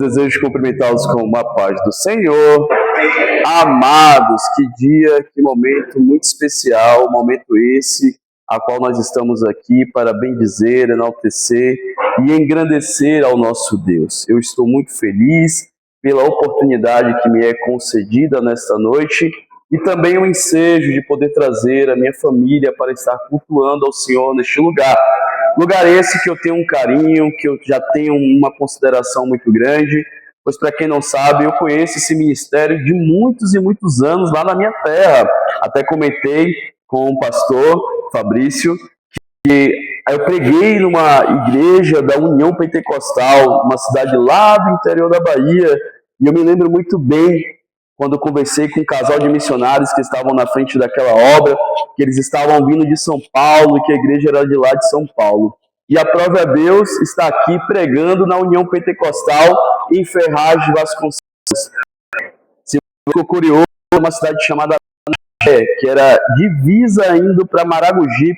Desejo cumprimentá-los com uma paz do Senhor. Amados, que dia, que momento muito especial, momento esse, a qual nós estamos aqui para bendizer, enaltecer e engrandecer ao nosso Deus. Eu estou muito feliz pela oportunidade que me é concedida nesta noite e também o ensejo de poder trazer a minha família para estar cultuando ao Senhor neste lugar. Lugar esse que eu tenho um carinho, que eu já tenho uma consideração muito grande, pois para quem não sabe, eu conheço esse ministério de muitos e muitos anos lá na minha terra. Até comentei com o pastor Fabrício que eu preguei numa igreja da União Pentecostal, uma cidade lá do interior da Bahia, e eu me lembro muito bem quando eu conversei com um casal de missionários que estavam na frente daquela obra, que eles estavam vindo de São Paulo e que a igreja era de lá de São Paulo. E a prova é Deus está aqui pregando na União Pentecostal em Ferraz de Vasconcelos. Se você ficou curioso, uma cidade chamada que era divisa indo para Maragogi,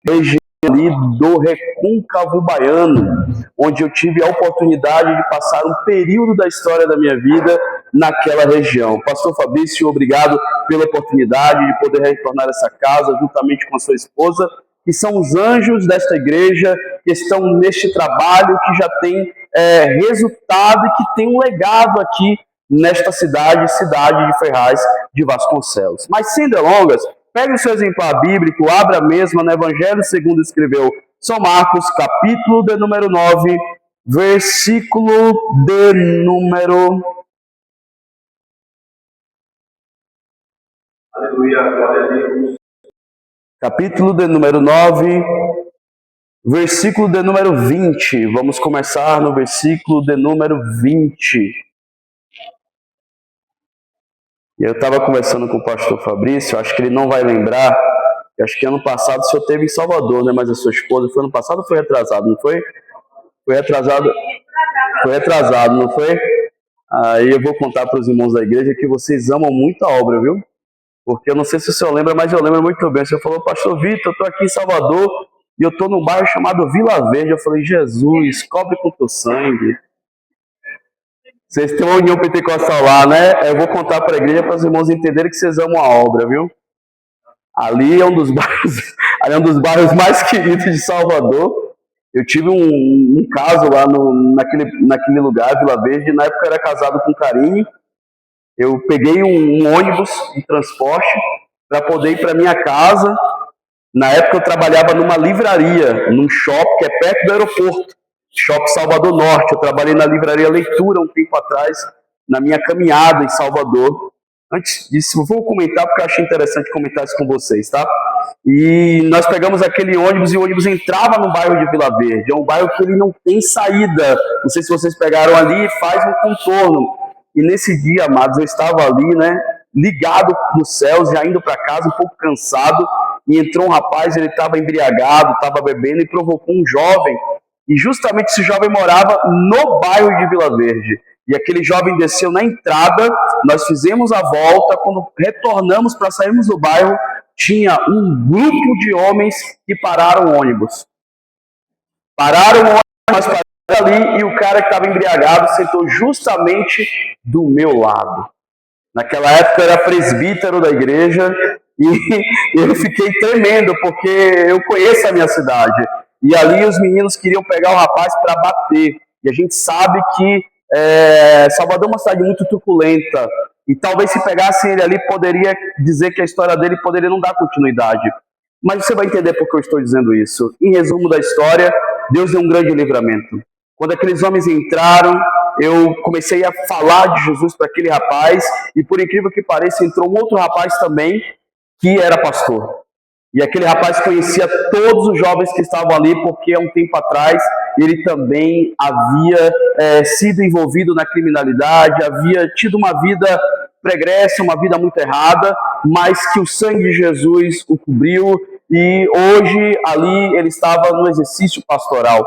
região ali do Recôncavo Baiano, onde eu tive a oportunidade de passar um período da história da minha vida naquela região. Pastor Fabrício, obrigado pela oportunidade de poder retornar a essa casa juntamente com a sua esposa, que são os anjos desta igreja, que estão neste trabalho, que já tem resultado e que tem um legado aqui nesta cidade de Ferraz de Vasconcelos. Mas sem delongas, pegue o seu exemplar bíblico, abra mesmo no Evangelho segundo escreveu São Marcos, capítulo de número 9, versículo de número... Aleluia, glória a Deus. Capítulo de número 9, versículo de número 20. Vamos começar no versículo de número 20. Eu estava conversando com o pastor Fabrício, acho que ele não vai lembrar, acho que ano passado o senhor esteve em Salvador, né? Mas a sua esposa, foi ano passado ou foi retrasado, não foi? Foi retrasado? Foi retrasado, não foi? Aí eu vou contar para os irmãos da igreja que vocês amam muito a obra, viu? Porque eu não sei se o senhor lembra, mas eu lembro muito bem. O senhor falou, pastor Vitor, eu estou aqui em Salvador e eu estou num bairro chamado Vila Verde. Eu falei, Jesus, cobre com teu sangue. Vocês têm uma união pentecostal lá, né? Eu vou contar para a igreja para os irmãos entenderem que vocês amam a obra, viu? Ali é um dos bairros mais queridos de Salvador. Eu tive um caso lá naquele lugar, Vila Verde. Na época eu era casado com Karine. Eu peguei um ônibus de transporte para poder ir para minha casa. Na época eu trabalhava numa livraria, num shopping que é perto do aeroporto. Shopping Salvador Norte. Eu trabalhei na livraria Leitura um tempo atrás, na minha caminhada em Salvador. Antes disso, eu vou comentar porque eu achei interessante comentar isso com vocês, tá? E nós pegamos aquele ônibus e o ônibus entrava no bairro de Vila Verde. É um bairro que ele não tem saída. Não sei se vocês pegaram ali, faz um contorno. E nesse dia, amados, eu estava ali, né, ligado nos céus, já indo para casa, um pouco cansado, e entrou um rapaz, ele estava embriagado, estava bebendo e provocou um jovem. E justamente esse jovem morava no bairro de Vila Verde. E aquele jovem desceu na entrada, nós fizemos a volta, quando retornamos para sairmos do bairro, tinha um grupo de homens que pararam o ônibus. Pararam o ônibus, mas pararam ali, e o cara que estava embriagado sentou justamente do meu lado. Naquela época eu era presbítero da igreja, e eu fiquei tremendo, porque eu conheço a minha cidade. E ali os meninos queriam pegar o rapaz para bater. E a gente sabe que Salvador é uma cidade muito truculenta. E talvez se pegassem ele ali, poderia dizer que a história dele poderia não dar continuidade. Mas você vai entender por que eu estou dizendo isso. Em resumo da história, Deus deu um grande livramento. Quando aqueles homens entraram, eu comecei a falar de Jesus para aquele rapaz. E por incrível que pareça, entrou um outro rapaz também, que era pastor. E aquele rapaz conhecia todos os jovens que estavam ali, porque há um tempo atrás ele também havia sido envolvido na criminalidade, havia tido uma vida pregressa, uma vida muito errada, mas que o sangue de Jesus o cobriu, e hoje ali ele estava no exercício pastoral.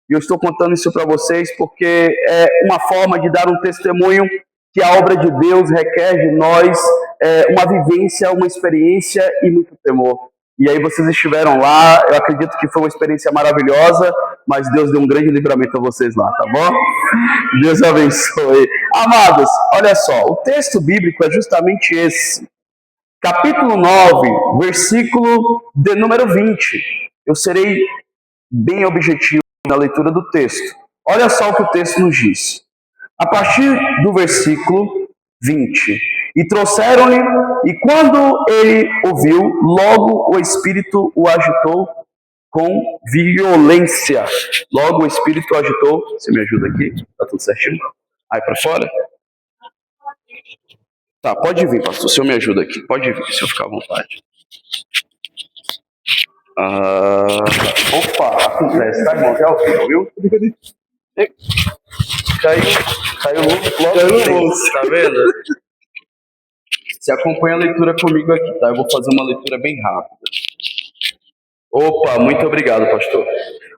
E eu estou contando isso para vocês porque é uma forma de dar um testemunho que a obra de Deus requer de nós uma vivência, uma experiência e muito temor. E aí vocês estiveram lá, eu acredito que foi uma experiência maravilhosa, mas Deus deu um grande livramento a vocês lá, tá bom? Deus abençoe. Amados, olha só, o texto bíblico é justamente esse. Capítulo 9, versículo de número 20. Eu serei bem objetivo na leitura do texto. Olha só o que o texto nos diz. A partir do versículo 20. E trouxeram-lhe, e quando ele ouviu, logo o Espírito o agitou com violência. Logo o Espírito o agitou. Você me ajuda aqui? Tá tudo certinho? Aí para fora? Tá, pode vir, pastor. O senhor me ajuda aqui. Pode vir, se eu ficar à vontade. Opa, acontece, tá, irmão? Já ouviu, viu? Caiu logo no bolso, tá vendo? Você acompanha a leitura comigo aqui, tá? Eu vou fazer uma leitura bem rápida. Opa, muito obrigado, pastor.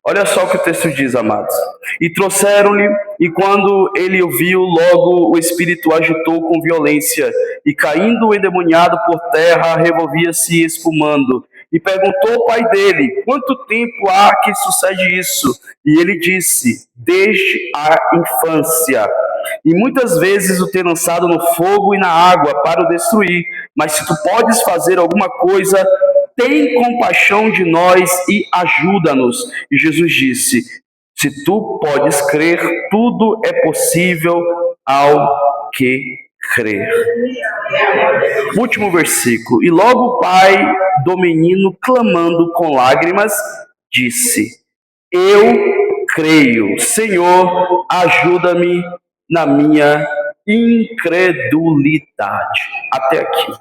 Olha só o que o texto diz, amados. E trouxeram-lhe, e quando ele o viu, logo o Espírito agitou com violência, e caindo endemoniado por terra, revolvia-se espumando. E perguntou ao pai dele, quanto tempo há que sucede isso? E ele disse, desde a infância. E muitas vezes o ter lançado no fogo e na água para o destruir. Mas se tu podes fazer alguma coisa, tem compaixão de nós e ajuda-nos. E Jesus disse, se tu podes crer, tudo é possível ao que crer. Último versículo. E logo o pai do menino, clamando com lágrimas, disse, eu creio, Senhor, ajuda-me na minha incredulidade. Até aqui.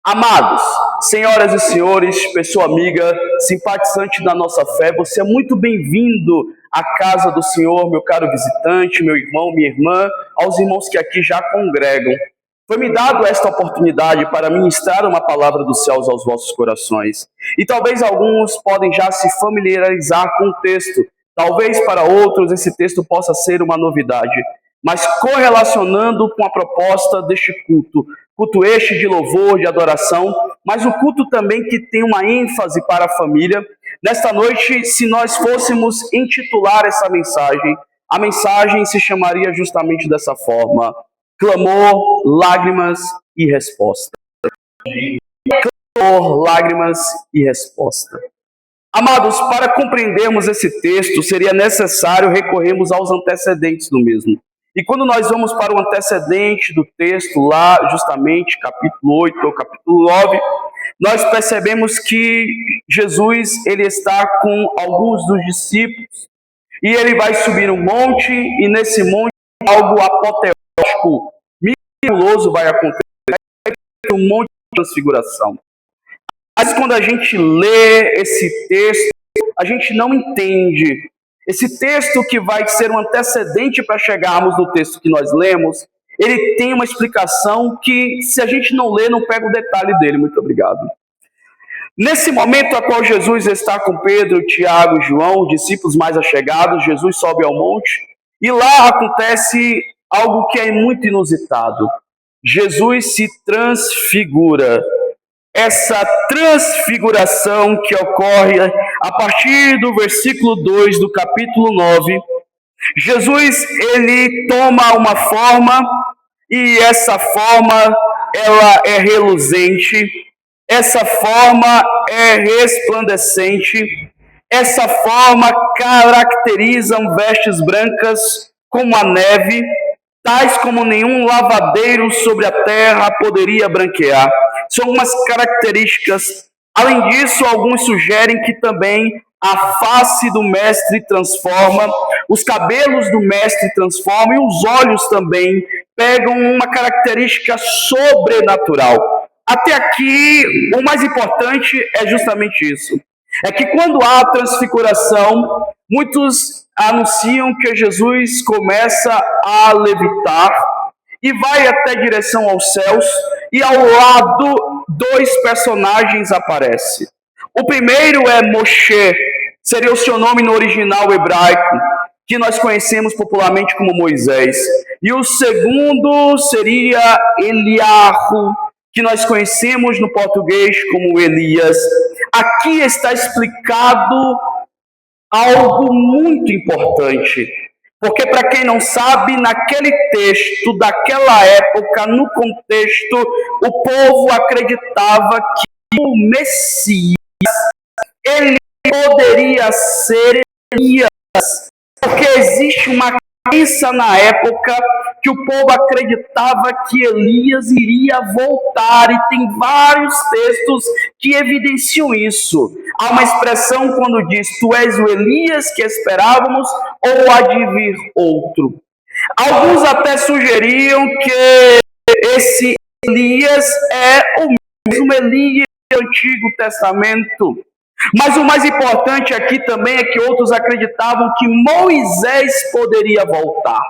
Amados, senhoras e senhores, pessoa amiga, simpatizante da nossa fé, você é muito bem-vindo à casa do Senhor, meu caro visitante, meu irmão, minha irmã, aos irmãos que aqui já congregam. Foi-me dado esta oportunidade para ministrar uma palavra dos céus aos vossos corações. E talvez alguns podem já se familiarizar com o texto. Talvez para outros esse texto possa ser uma novidade. Mas correlacionando com a proposta deste culto, culto este de louvor, de adoração, mas o culto também que tem uma ênfase para a família. Nesta noite, se nós fôssemos intitular essa mensagem, a mensagem se chamaria justamente dessa forma: clamor, lágrimas e resposta. Clamor, lágrimas e resposta. Amados, para compreendermos esse texto, seria necessário recorrermos aos antecedentes do mesmo. E quando nós vamos para o antecedente do texto, lá justamente capítulo 8 ou capítulo 9, nós percebemos que Jesus ele está com alguns dos discípulos e ele vai subir um monte e nesse monte algo apoteótico, miraculoso vai acontecer, um monte de transfiguração. Mas quando a gente lê esse texto, a gente não entende. Esse texto que vai ser um antecedente para chegarmos no texto que nós lemos, ele tem uma explicação que, se a gente não lê, não pega o detalhe dele. Muito obrigado. Nesse momento a qual Jesus está com Pedro, Tiago e João, os discípulos mais achegados, Jesus sobe ao monte e lá acontece algo que é muito inusitado. Jesus se transfigura. Essa transfiguração que ocorre a partir do versículo 2 do capítulo 9, Jesus ele toma uma forma e essa forma ela é reluzente, essa forma é resplandecente, essa forma caracteriza vestes brancas como a neve, tais como nenhum lavadeiro sobre a terra poderia branquear. São algumas características. Além disso, alguns sugerem que também a face do mestre transforma, os cabelos do mestre transformam e os olhos também pegam uma característica sobrenatural. Até aqui, o mais importante é justamente isso. É que quando há transfiguração, muitos anunciam que Jesus começa a levitar e vai até direção aos céus, e ao lado dois personagens aparecem. O primeiro é Moshe, seria o seu nome no original hebraico, que nós conhecemos popularmente como Moisés. E o segundo seria Eliarro, que nós conhecemos no português como Elias. Aqui está explicado algo muito importante, porque para quem não sabe, naquele texto daquela época, no contexto, o povo acreditava que o Messias, ele poderia ser Elias, porque existe uma crença na época que o povo acreditava que Elias iria voltar, e tem vários textos que evidenciam isso. Há uma expressão quando diz: tu és o Elias que esperávamos, ou há de vir outro. Alguns até sugeriam que esse Elias é o mesmo Elias do Antigo Testamento. Mas o mais importante aqui também é que outros acreditavam que Moisés poderia voltar.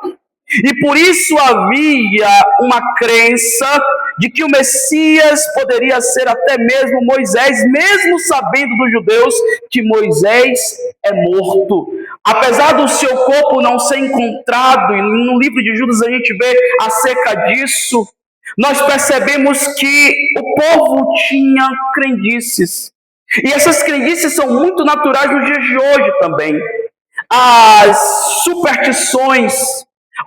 E por isso havia uma crença de que o Messias poderia ser até mesmo Moisés, mesmo sabendo dos judeus que Moisés é morto. Apesar do seu corpo não ser encontrado, e no livro de Judas a gente vê acerca disso, nós percebemos que o povo tinha crendices. E essas crendices são muito naturais nos dias de hoje também. As superstições,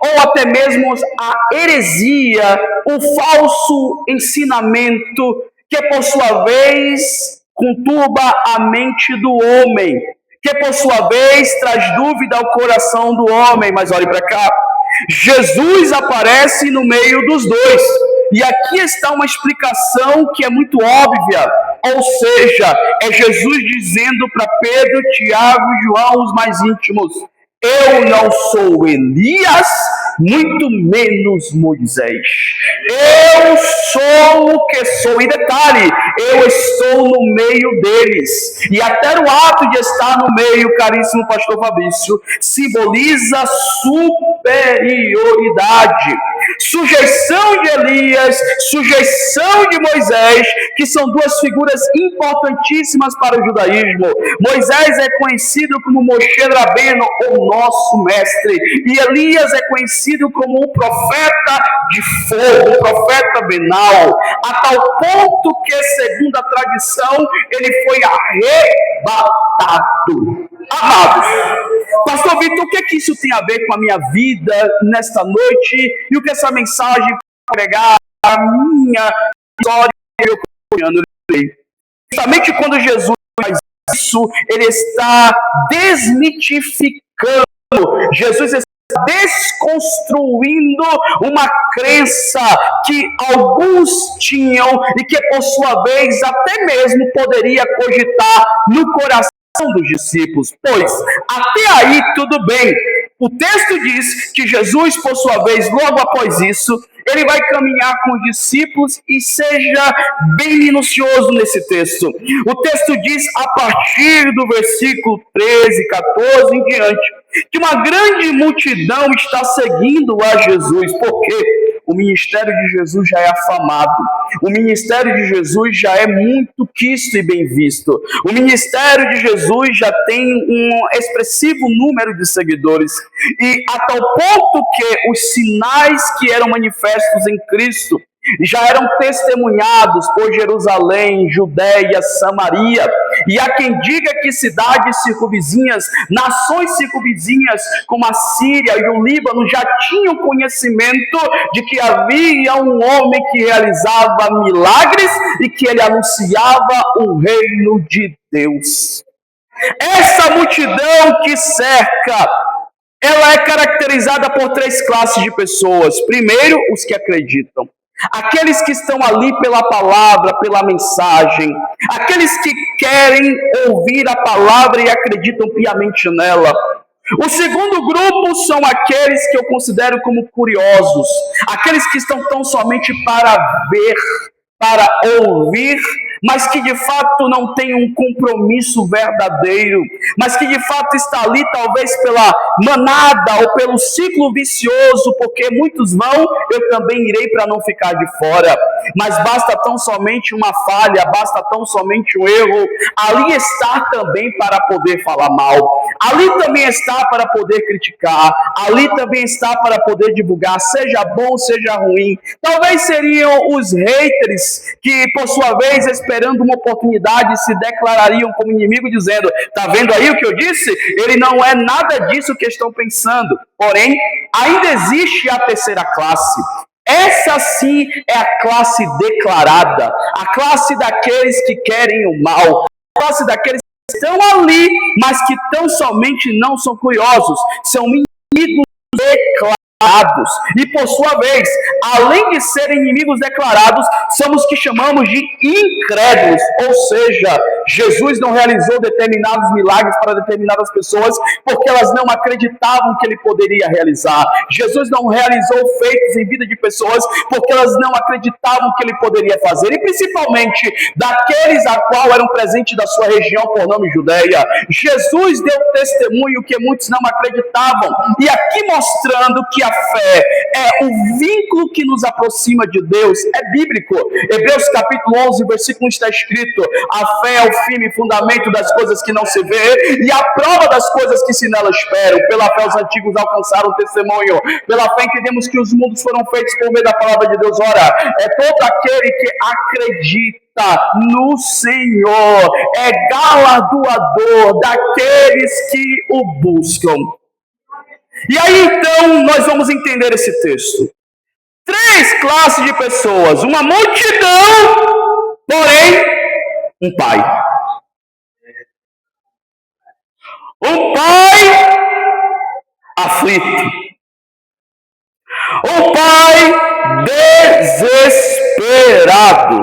ou até mesmo a heresia, o falso ensinamento, que por sua vez conturba a mente do homem, que por sua vez traz dúvida ao coração do homem. Mas olhe para cá, Jesus aparece no meio dos dois. E aqui está uma explicação que é muito óbvia, ou seja, é Jesus dizendo para Pedro, Tiago e João, os mais íntimos: eu não sou Elias, muito menos Moisés. Eu sou o que sou. E detalhe, eu estou no meio deles. E até o ato de estar no meio, caríssimo pastor Fabrício, simboliza superioridade. Sujeição de Elias, sujeição de Moisés, que são duas figuras importantíssimas para o judaísmo. Moisés é conhecido como Moshe Rabbeinu, o nosso mestre, e Elias é conhecido como o profeta de fogo, o profeta venal, a tal ponto que, segundo a tradição, ele foi arrebatado. Amados, pastor Vitor, o que é que isso tem a ver com a minha vida nesta noite, e o que essa mensagem vai pregar a minha história e eu acompanhando? Justamente quando Jesus faz isso, ele está desmitificando, Jesus está desconstruindo uma crença que alguns tinham e que, por sua vez, até mesmo poderia cogitar no coração dos discípulos. Pois, até aí tudo bem. O texto diz que Jesus, por sua vez, logo após isso, ele vai caminhar com os discípulos, e seja bem minucioso nesse texto. O texto diz, a partir do versículo 13, 14 em diante, que uma grande multidão está seguindo a Jesus. Por quê? O ministério de Jesus já é afamado. O ministério de Jesus já é muito quisto e bem visto. O ministério de Jesus já tem um expressivo número de seguidores. E a tal ponto que os sinais que eram manifestos em Cristo já eram testemunhados por Jerusalém, Judéia, Samaria, e há quem diga que cidades circunvizinhas, nações circunvizinhas, como a Síria e o Líbano, já tinham conhecimento de que havia um homem que realizava milagres e que ele anunciava o reino de Deus. Essa multidão que cerca, ela é caracterizada por três classes de pessoas. Primeiro, os que acreditam. Aqueles que estão ali pela palavra, pela mensagem. Aqueles que querem ouvir a palavra e acreditam piamente nela. O segundo grupo são aqueles que eu considero como curiosos. Aqueles que estão tão somente para ver, para ouvir, mas que de fato não tem um compromisso verdadeiro, mas que de fato está ali talvez pela manada ou pelo ciclo vicioso, porque muitos vão, eu também irei para não ficar de fora. Mas basta tão somente uma falha, basta tão somente um erro, ali está também para poder falar mal, ali também está para poder criticar, ali também está para poder divulgar, seja bom, seja ruim. Talvez seriam os haters que, por sua vez, esperando uma oportunidade, se declarariam como inimigo, dizendo: tá vendo aí o que eu disse? Ele não é nada disso que estão pensando. Porém, ainda existe a terceira classe. Essa sim é a classe declarada, a classe daqueles que querem o mal, a classe daqueles que estão ali, mas que tão somente não são curiosos, são inimigos declarados. E por sua vez, além de serem inimigos declarados, somos os que chamamos de incrédulos, ou seja, Jesus não realizou determinados milagres para determinadas pessoas porque elas não acreditavam que ele poderia realizar. Jesus não realizou feitos em vida de pessoas porque elas não acreditavam que ele poderia fazer, e principalmente daqueles a qual eram presentes da sua região por nome Judeia. Jesus deu testemunho que muitos não acreditavam, e aqui mostrando que a fé é o vínculo que nos aproxima de Deus, é bíblico. Hebreus capítulo 11, versículo 1 está escrito: a fé é o firme fundamento das coisas que não se vê e a prova das coisas que se nela esperam. Pela fé os antigos alcançaram testemunho, pela fé entendemos que os mundos foram feitos por meio da palavra de Deus. Ora, é todo aquele que acredita no Senhor é galardoador daqueles que o buscam. E aí então nós vamos entender esse texto. Três classes de pessoas, uma multidão, porém um pai. Um pai aflito. Um pai desesperado.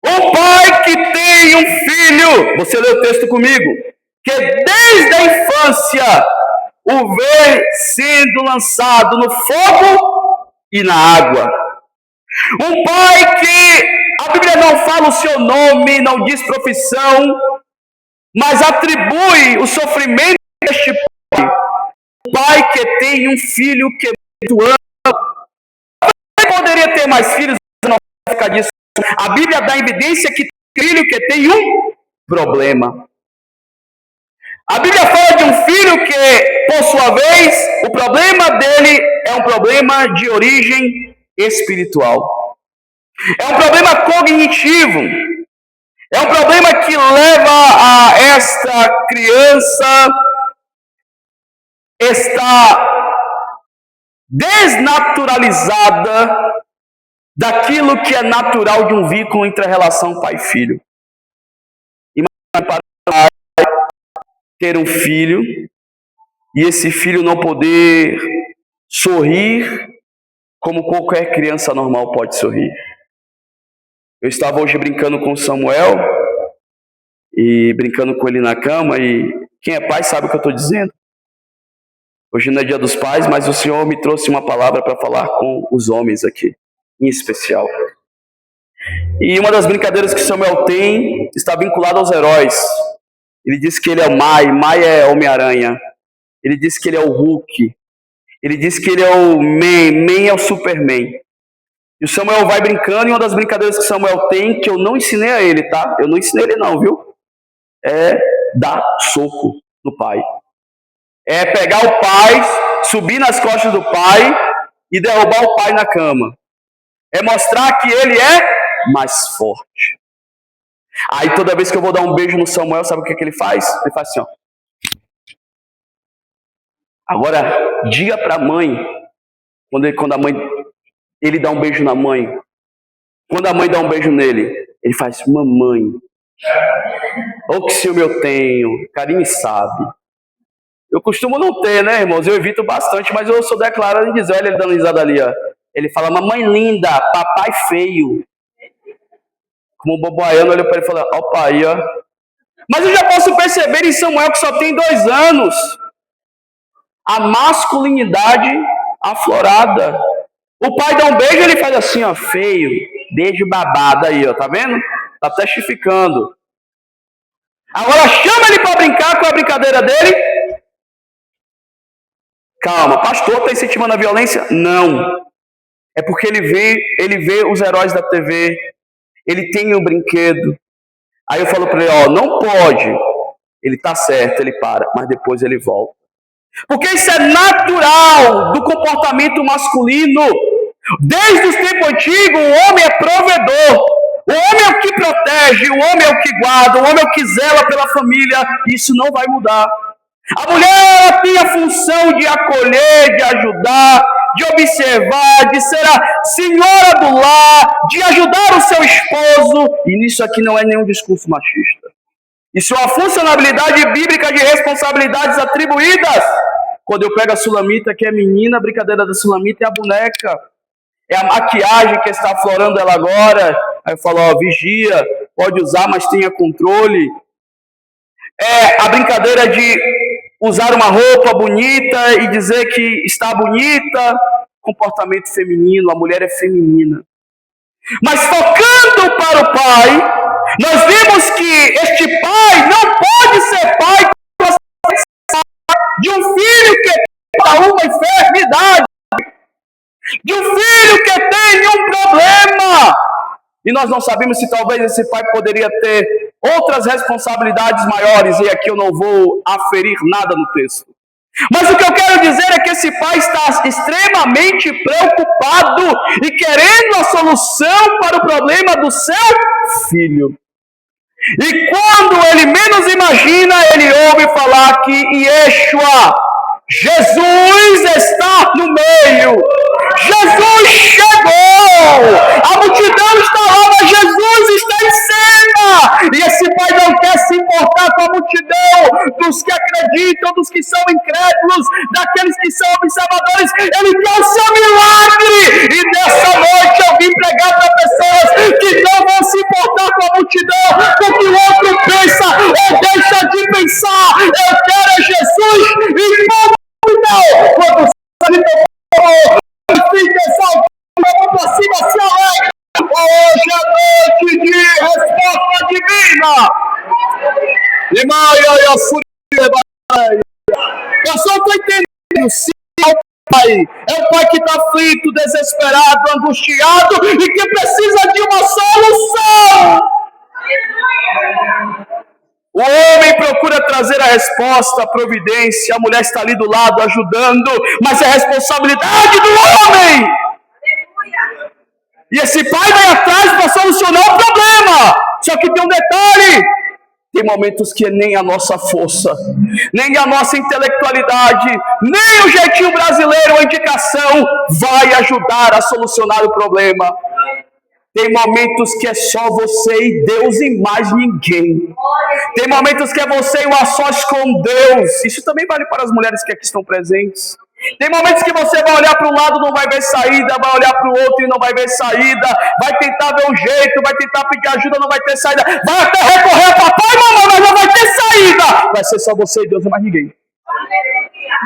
Um pai que tem um filho, você lê o texto comigo, que desde a infância o vê sendo lançado no fogo e na água. Um pai que a Bíblia não fala o seu nome, não diz profissão, mas atribui o sofrimento deste pai. Um pai que tem um filho que muito ama. Ele poderia ter mais filhos, não vai ficar disso. A Bíblia dá evidência que tem filho que tem um problema. A Bíblia fala de um filho que, por sua vez, o problema dele é um problema de origem espiritual. É um problema cognitivo. É um problema que leva a esta criança estar desnaturalizada daquilo que é natural de um vínculo entre a relação pai e filho. Imagina para o pai ter um filho e esse filho não poder sorrir como qualquer criança normal pode sorrir. Eu estava hoje brincando com o Samuel e brincando com ele na cama, e quem é pai sabe o que eu estou dizendo. Hoje não é dia dos pais, mas o Senhor me trouxe uma palavra para falar com os homens aqui, em especial. E uma das brincadeiras que o Samuel tem está vinculada aos heróis. Ele diz que ele é o Mai é Homem-Aranha. Ele diz que ele é o Hulk. Ele diz que ele é o Man é o Superman. E o Samuel vai brincando, e uma das brincadeiras que o Samuel tem, que eu não ensinei a ele, tá? Eu não ensinei ele não, viu? É dar soco no pai. É pegar o pai, subir nas costas do pai e derrubar o pai na cama. É mostrar que ele é mais forte. Aí toda vez que eu vou dar um beijo no Samuel, sabe o que ele faz? Ele faz assim, ó. Agora, diga pra mãe, quando a mãe, ele dá um beijo na mãe, quando a mãe dá um beijo nele, ele faz, mamãe. Ou que ciúme eu tenho, carinho sabe. Eu costumo não ter, né, irmãos? Eu evito bastante, mas eu sou declarado em dizer, olha ele dando risada ali, ó. Ele fala, mamãe linda, papai feio. Como o boboaiano olha para ele e fala, ó pai, ó. Mas eu já posso perceber em Samuel, que só tem 2 anos, a masculinidade aflorada. O pai dá um beijo e ele faz assim, ó, feio. Beijo babado aí, ó, tá vendo? Tá testificando. Agora chama ele para brincar com a brincadeira dele. Calma, pastor está incentivando a violência? Não. É porque ele vê os heróis da TV, ele tem um brinquedo. Aí eu falo para ele, ó, não pode. Ele tá certo, ele para, mas depois ele volta. Porque isso é natural do comportamento masculino. Desde os tempos antigos, o homem é provedor. O homem é o que protege, o homem é o que guarda, o homem é o que zela pela família. Isso não vai mudar. A mulher tem a função de acolher, de ajudar, de observar, de ser a senhora do lar, de ajudar o seu esposo. E nisso aqui não é nenhum discurso machista. Isso é uma funcionalidade bíblica de responsabilidades atribuídas. Quando eu pego a Sulamita, que é menina, a brincadeira da Sulamita é a boneca. É a maquiagem que está aflorando ela agora. Aí eu falo, ó, vigia, pode usar, mas tenha controle. É a brincadeira de usar uma roupa bonita e dizer que está bonita. Comportamento feminino, a mulher é feminina. Mas focando para o pai, nós vimos que este pai não pode ser pai de um filho que tem uma enfermidade, de um filho que tem um problema. E nós não sabemos se talvez esse pai poderia ter outras responsabilidades maiores, e aqui eu não vou aferir nada no texto. Mas o que eu quero dizer é que esse pai está extremamente preocupado e querendo a solução para o problema do seu filho. E quando ele menos imagina, ele ouve falar que Yeshua, Jesus está no meio. Jesus chegou. A multidão está lá, mas Jesus está em cena. E esse pai não quer se importar com a multidão dos que acreditam, dos que são incrédulos, daqueles que são observadores. Ele quer o seu milagre. E nessa noite eu vim pregar para pessoas que não vão se importar com a multidão, porque o outro pensa ou deixa de pensar. Eu quero é Jesus e ponto. Não, quando fica saltando para cima, se alegre. Hoje é noite de resposta divina. E Maia, eu só estou entendendo. Se é o pai que está aflito, desesperado, angustiado e que precisa de uma solução. O homem procura trazer a resposta, a providência, a mulher está ali do lado ajudando, mas é responsabilidade do homem. E esse pai vai atrás para solucionar o problema. Só que tem um detalhe: tem momentos que nem a nossa força, nem a nossa intelectualidade, nem o jeitinho brasileiro, a indicação, vai ajudar a solucionar o problema. Tem momentos que é só você e Deus e mais ninguém. Tem momentos que é você e o a sós com Deus. Isso também vale para as mulheres que aqui estão presentes. Tem momentos que você vai olhar para um lado e não vai ver saída, vai olhar para o outro e não vai ver saída, vai tentar ver um jeito, vai tentar pedir ajuda, não vai ter saída, vai até recorrer a papai e mamãe, mas não vai ter saída. Vai ser só você e Deus e mais ninguém.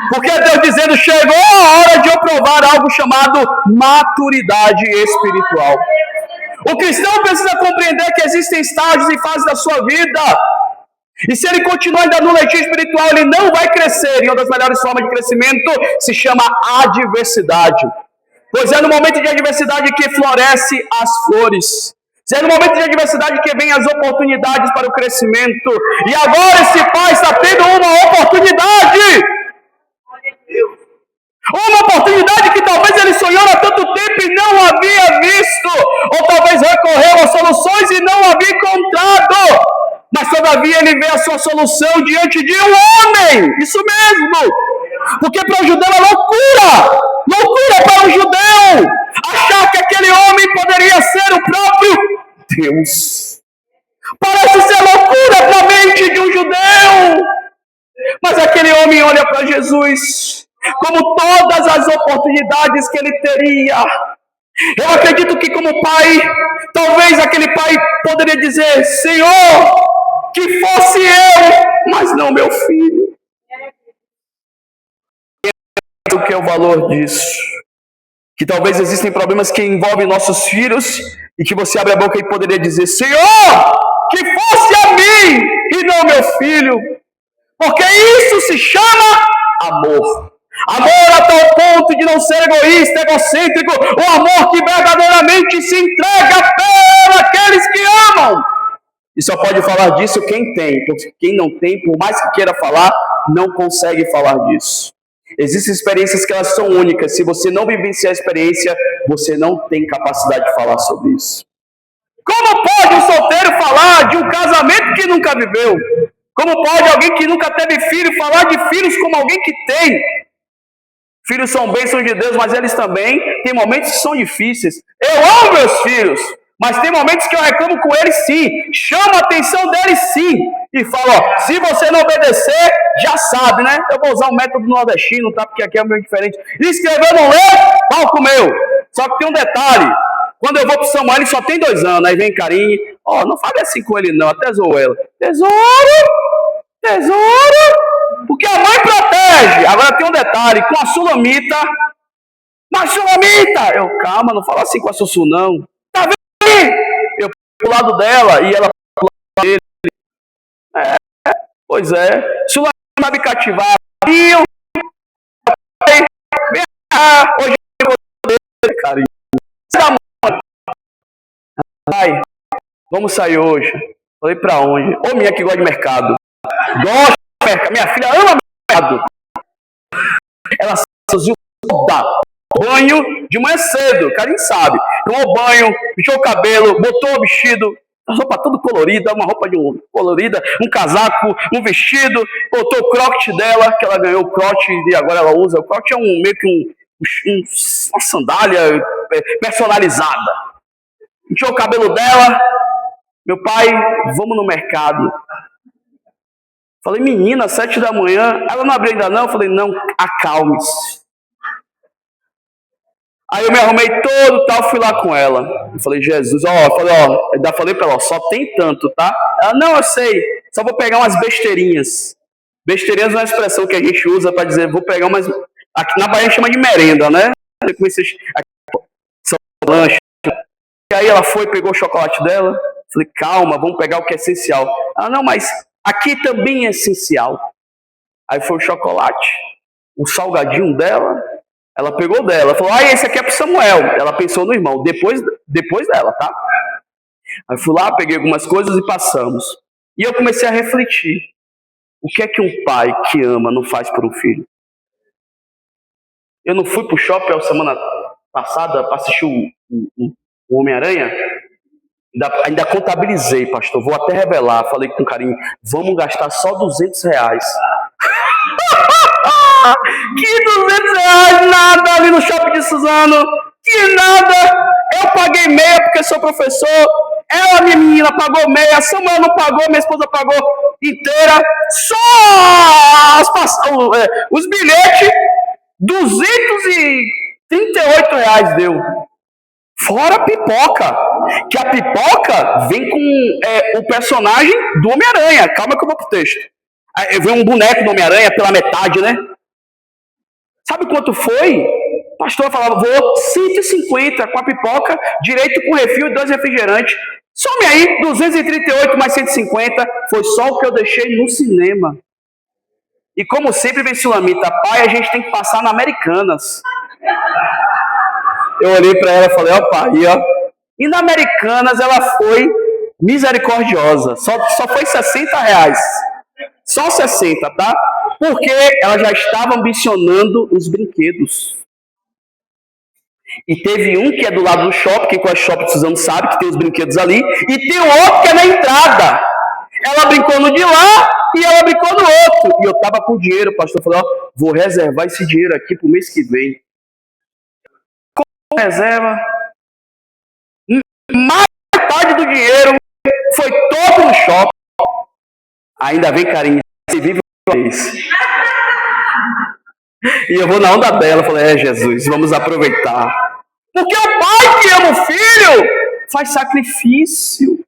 Porque Deus dizendo, chegou a hora de eu provar algo chamado maturidade espiritual. O cristão precisa compreender que existem estágios e fases da sua vida. E se ele continuar ainda no leite espiritual, ele não vai crescer. E uma das melhores formas de crescimento se chama adversidade. Pois é no momento de adversidade que floresce as flores. É no momento de adversidade que vem as oportunidades para o crescimento. E agora esse pai está tendo uma oportunidade. Uma oportunidade que talvez ele sonhou há tanto tempo e não havia visto. Ou talvez recorreu a soluções e não havia encontrado. Mas todavia ele vê a sua solução diante de um homem. Isso mesmo. Porque para o judeu é loucura. Loucura para o judeu. Achar que aquele homem poderia ser o próprio Deus. Parece ser loucura para a mente de um judeu. Mas aquele homem olha para Jesus como todas as oportunidades que ele teria. Eu acredito que como pai, talvez aquele pai poderia dizer, Senhor, que fosse eu, mas não meu filho. O que é o valor disso? Que talvez existem problemas que envolvem nossos filhos, E que você abre a boca e poderia dizer: Senhor, que fosse a mim e não meu filho. Porque isso se chama amor. Amor a tal ponto de não ser egoísta, egocêntrico. O amor que verdadeiramente se entrega pelos que amam. E só pode falar disso quem tem. Porque quem não tem, por mais que queira falar, não consegue falar disso. Existem experiências que elas são únicas. Se você não vivenciar a experiência, você não tem capacidade de falar sobre isso. Como pode um solteiro falar de um casamento que nunca viveu? Como pode alguém que nunca teve filho falar de filhos como alguém que tem? Filhos são bênçãos de Deus, mas eles também têm momentos que são difíceis. Eu amo meus filhos, mas tem momentos que eu reclamo com eles sim. Chamo a atenção deles sim. E falo, ó, se você não obedecer, já sabe, né? Eu vou usar um método nordestino, tá? Porque aqui é meio diferente. Escrever não lê, palco meu. Só que tem um detalhe. Quando eu vou pro Samuel, ele só tem 2 anos. Aí vem Karine, ó, não fale assim com ele não, até zoou ela. Tesouro! Porque a mãe protege. Agora tem um detalhe, com a Sulamita. Mas Sulamita! Eu, calma, não fala assim com a Sussu não. Tá vendo aí? Eu pro lado dela e ela pro lado dele. Pois é. Sulamita sabe cativar. E eu... Hoje eu vou ver, Karine. Pai, vamos sair hoje. Falei, pra onde? Ô, minha que gosta de mercado. Gosta de mercado. Minha filha ama mercado. Ela sozinha banho de manhã cedo. Carinho sabe. Tomou banho, pintou o cabelo, botou o vestido. A roupa toda colorida, uma roupa de colorida, um casaco, um vestido. Botou o cropped dela, que ela ganhou o cropped e agora ela usa. O cropped é meio que uma sandália personalizada. Pintou o cabelo dela. Meu pai, vamos no mercado. Falei, menina, 7 da manhã. Ela não abriu ainda não? Eu falei, não, acalme-se. Aí eu me arrumei todo e tal, fui lá com ela. Eu falei, Jesus, ainda falei pra ela, só tem tanto, tá? Ela, não, eu sei, só vou pegar umas besteirinhas. Besteirinhas é uma expressão que a gente usa pra dizer, vou pegar umas... Aqui na Bahia chama de merenda, né? Eu comecei a... lanche. E aí ela foi, pegou o chocolate dela. Falei, calma, vamos pegar o que é essencial. Ah, não, mas aqui também é essencial. Aí foi o chocolate, o salgadinho dela, ela pegou dela. Falou, esse aqui é pro Samuel. Ela pensou no irmão, depois dela, tá? Aí fui lá, peguei algumas coisas e passamos. E eu comecei a refletir. O que é que um pai que ama não faz por um filho? Eu não fui pro shopping a semana passada para assistir o Homem-Aranha? Ainda contabilizei, pastor. Vou até revelar. Falei com carinho, vamos gastar só R$200. Que R$200? Nada ali no shopping de Suzano. Que nada. Eu paguei meia porque sou professor. Ela, minha menina, pagou meia. Samuel não pagou, minha esposa pagou inteira. Só os bilhetes, R$238 deu. Fora a pipoca. Que a pipoca vem com o personagem do Homem-Aranha. Calma que eu vou pro texto. Aí vem um boneco do Homem-Aranha pela metade, né? Sabe quanto foi? O pastor falava, vou 150 com a pipoca, direito com refil e 2 refrigerantes. Some aí, 238 mais 150. Foi só o que eu deixei no cinema. E como sempre vem Sulamita, pai, a gente tem que passar na Americanas. Eu olhei para ela e falei, ó pai, ó. E na Americanas ela foi misericordiosa. Só foi R$60. Só 60, tá? Porque ela já estava ambicionando os brinquedos. E teve um que é do lado do shopping, que com a shopping de Suzano sabe que tem os brinquedos ali. E tem o outro que é na entrada. Ela brincou no de lá e ela brincou no outro. E eu tava com dinheiro, o pastor falou, ó, vou reservar esse dinheiro aqui pro mês que vem. Reserva, mais metade do dinheiro foi todo no shopping. Ainda vem carinho, se vive uma vez. E eu vou na onda dela, falei, Jesus, vamos aproveitar. Porque o pai que ama o filho faz sacrifício.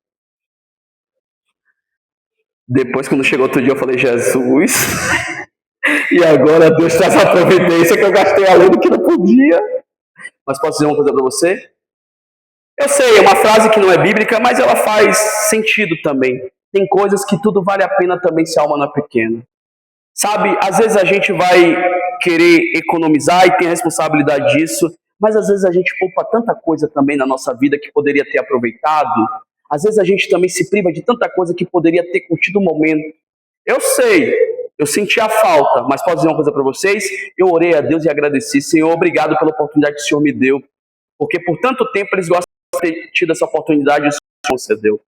Depois, quando chegou outro dia, eu falei, Jesus, e agora Deus traz a providência que eu gastei além do que não podia. Mas posso dizer uma coisa para você? Eu sei, é uma frase que não é bíblica, mas ela faz sentido também. Tem coisas que tudo vale a pena também se a alma não é pequena. Sabe, às vezes a gente vai querer economizar e tem a responsabilidade disso, mas às vezes a gente poupa tanta coisa também na nossa vida que poderia ter aproveitado. Às vezes a gente também se priva de tanta coisa que poderia ter curtido o momento. Eu sei, eu senti a falta, mas posso dizer uma coisa para vocês? Eu orei a Deus e agradeci. Senhor, obrigado pela oportunidade que o Senhor me deu, porque por tanto tempo eles gostam de ter tido essa oportunidade e o Senhor concedeu.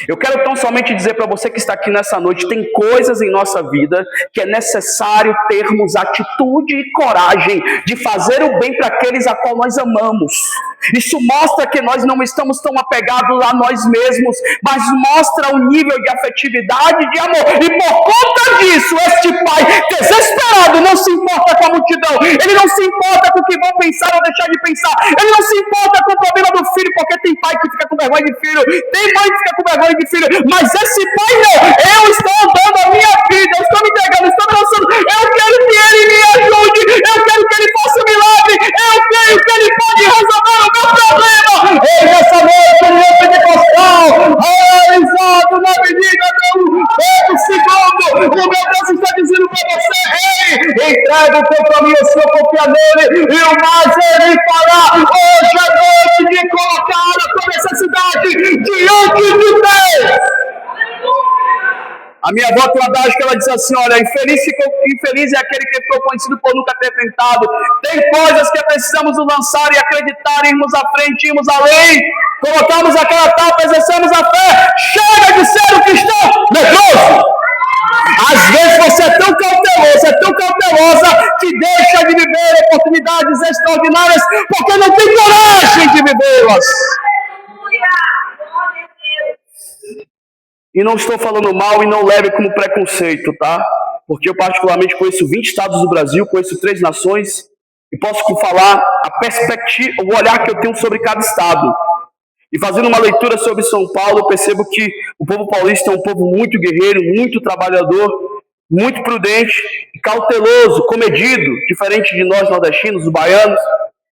Eu quero tão somente dizer para você que está aqui nessa noite, tem coisas em nossa vida que é necessário termos atitude e coragem de fazer o bem para aqueles a qual nós amamos. Isso mostra que nós não estamos tão apegados a nós mesmos, mas mostra o nível de afetividade e de amor. E por conta disso, este pai desesperado não se importa com a multidão, ele não se importa com o que vão pensar ou deixar de pensar, ele não se importa com o problema do filho, porque tem pai que fica com vergonha de filho, tem mãe que fica com vergonha de filho, mas esse pai não. Eu estou dando a minha vida, eu estou me entregando, estou me lançando, eu quero que ele me ajude, eu quero que ele faça um milagre, eu creio que ele pode resolver o meu problema. Ei, nessa noite, no meu pentecostal, realizado na medida do segundo, o meu Deus está dizendo para você: ei, entrega o teu caminho, o Senhor confia nele, e o mais ele fará. Hoje é noite de colocar a tua necessidade diante de Deus. A minha avó tem uma adagio que ela diz assim: olha, infeliz é aquele que ficou conhecido por nunca ter tentado. Tem coisas que precisamos lançar e acreditar, irmos à frente, irmos além, colocarmos aquela tapa, exercemos a fé. Chega de ser o cristão medroso. Às vezes você é tão cautelosa, que deixa de viver oportunidades extraordinárias porque não tem coragem de vivê-las. E não estou falando mal e não leve como preconceito, tá? Porque eu particularmente conheço 20 estados do Brasil, conheço 3 nações, e posso falar a perspectiva, o olhar que eu tenho sobre cada estado. E fazendo uma leitura sobre São Paulo, eu percebo que o povo paulista é um povo muito guerreiro, muito trabalhador, muito prudente, cauteloso, comedido, diferente de nós nordestinos, os baianos.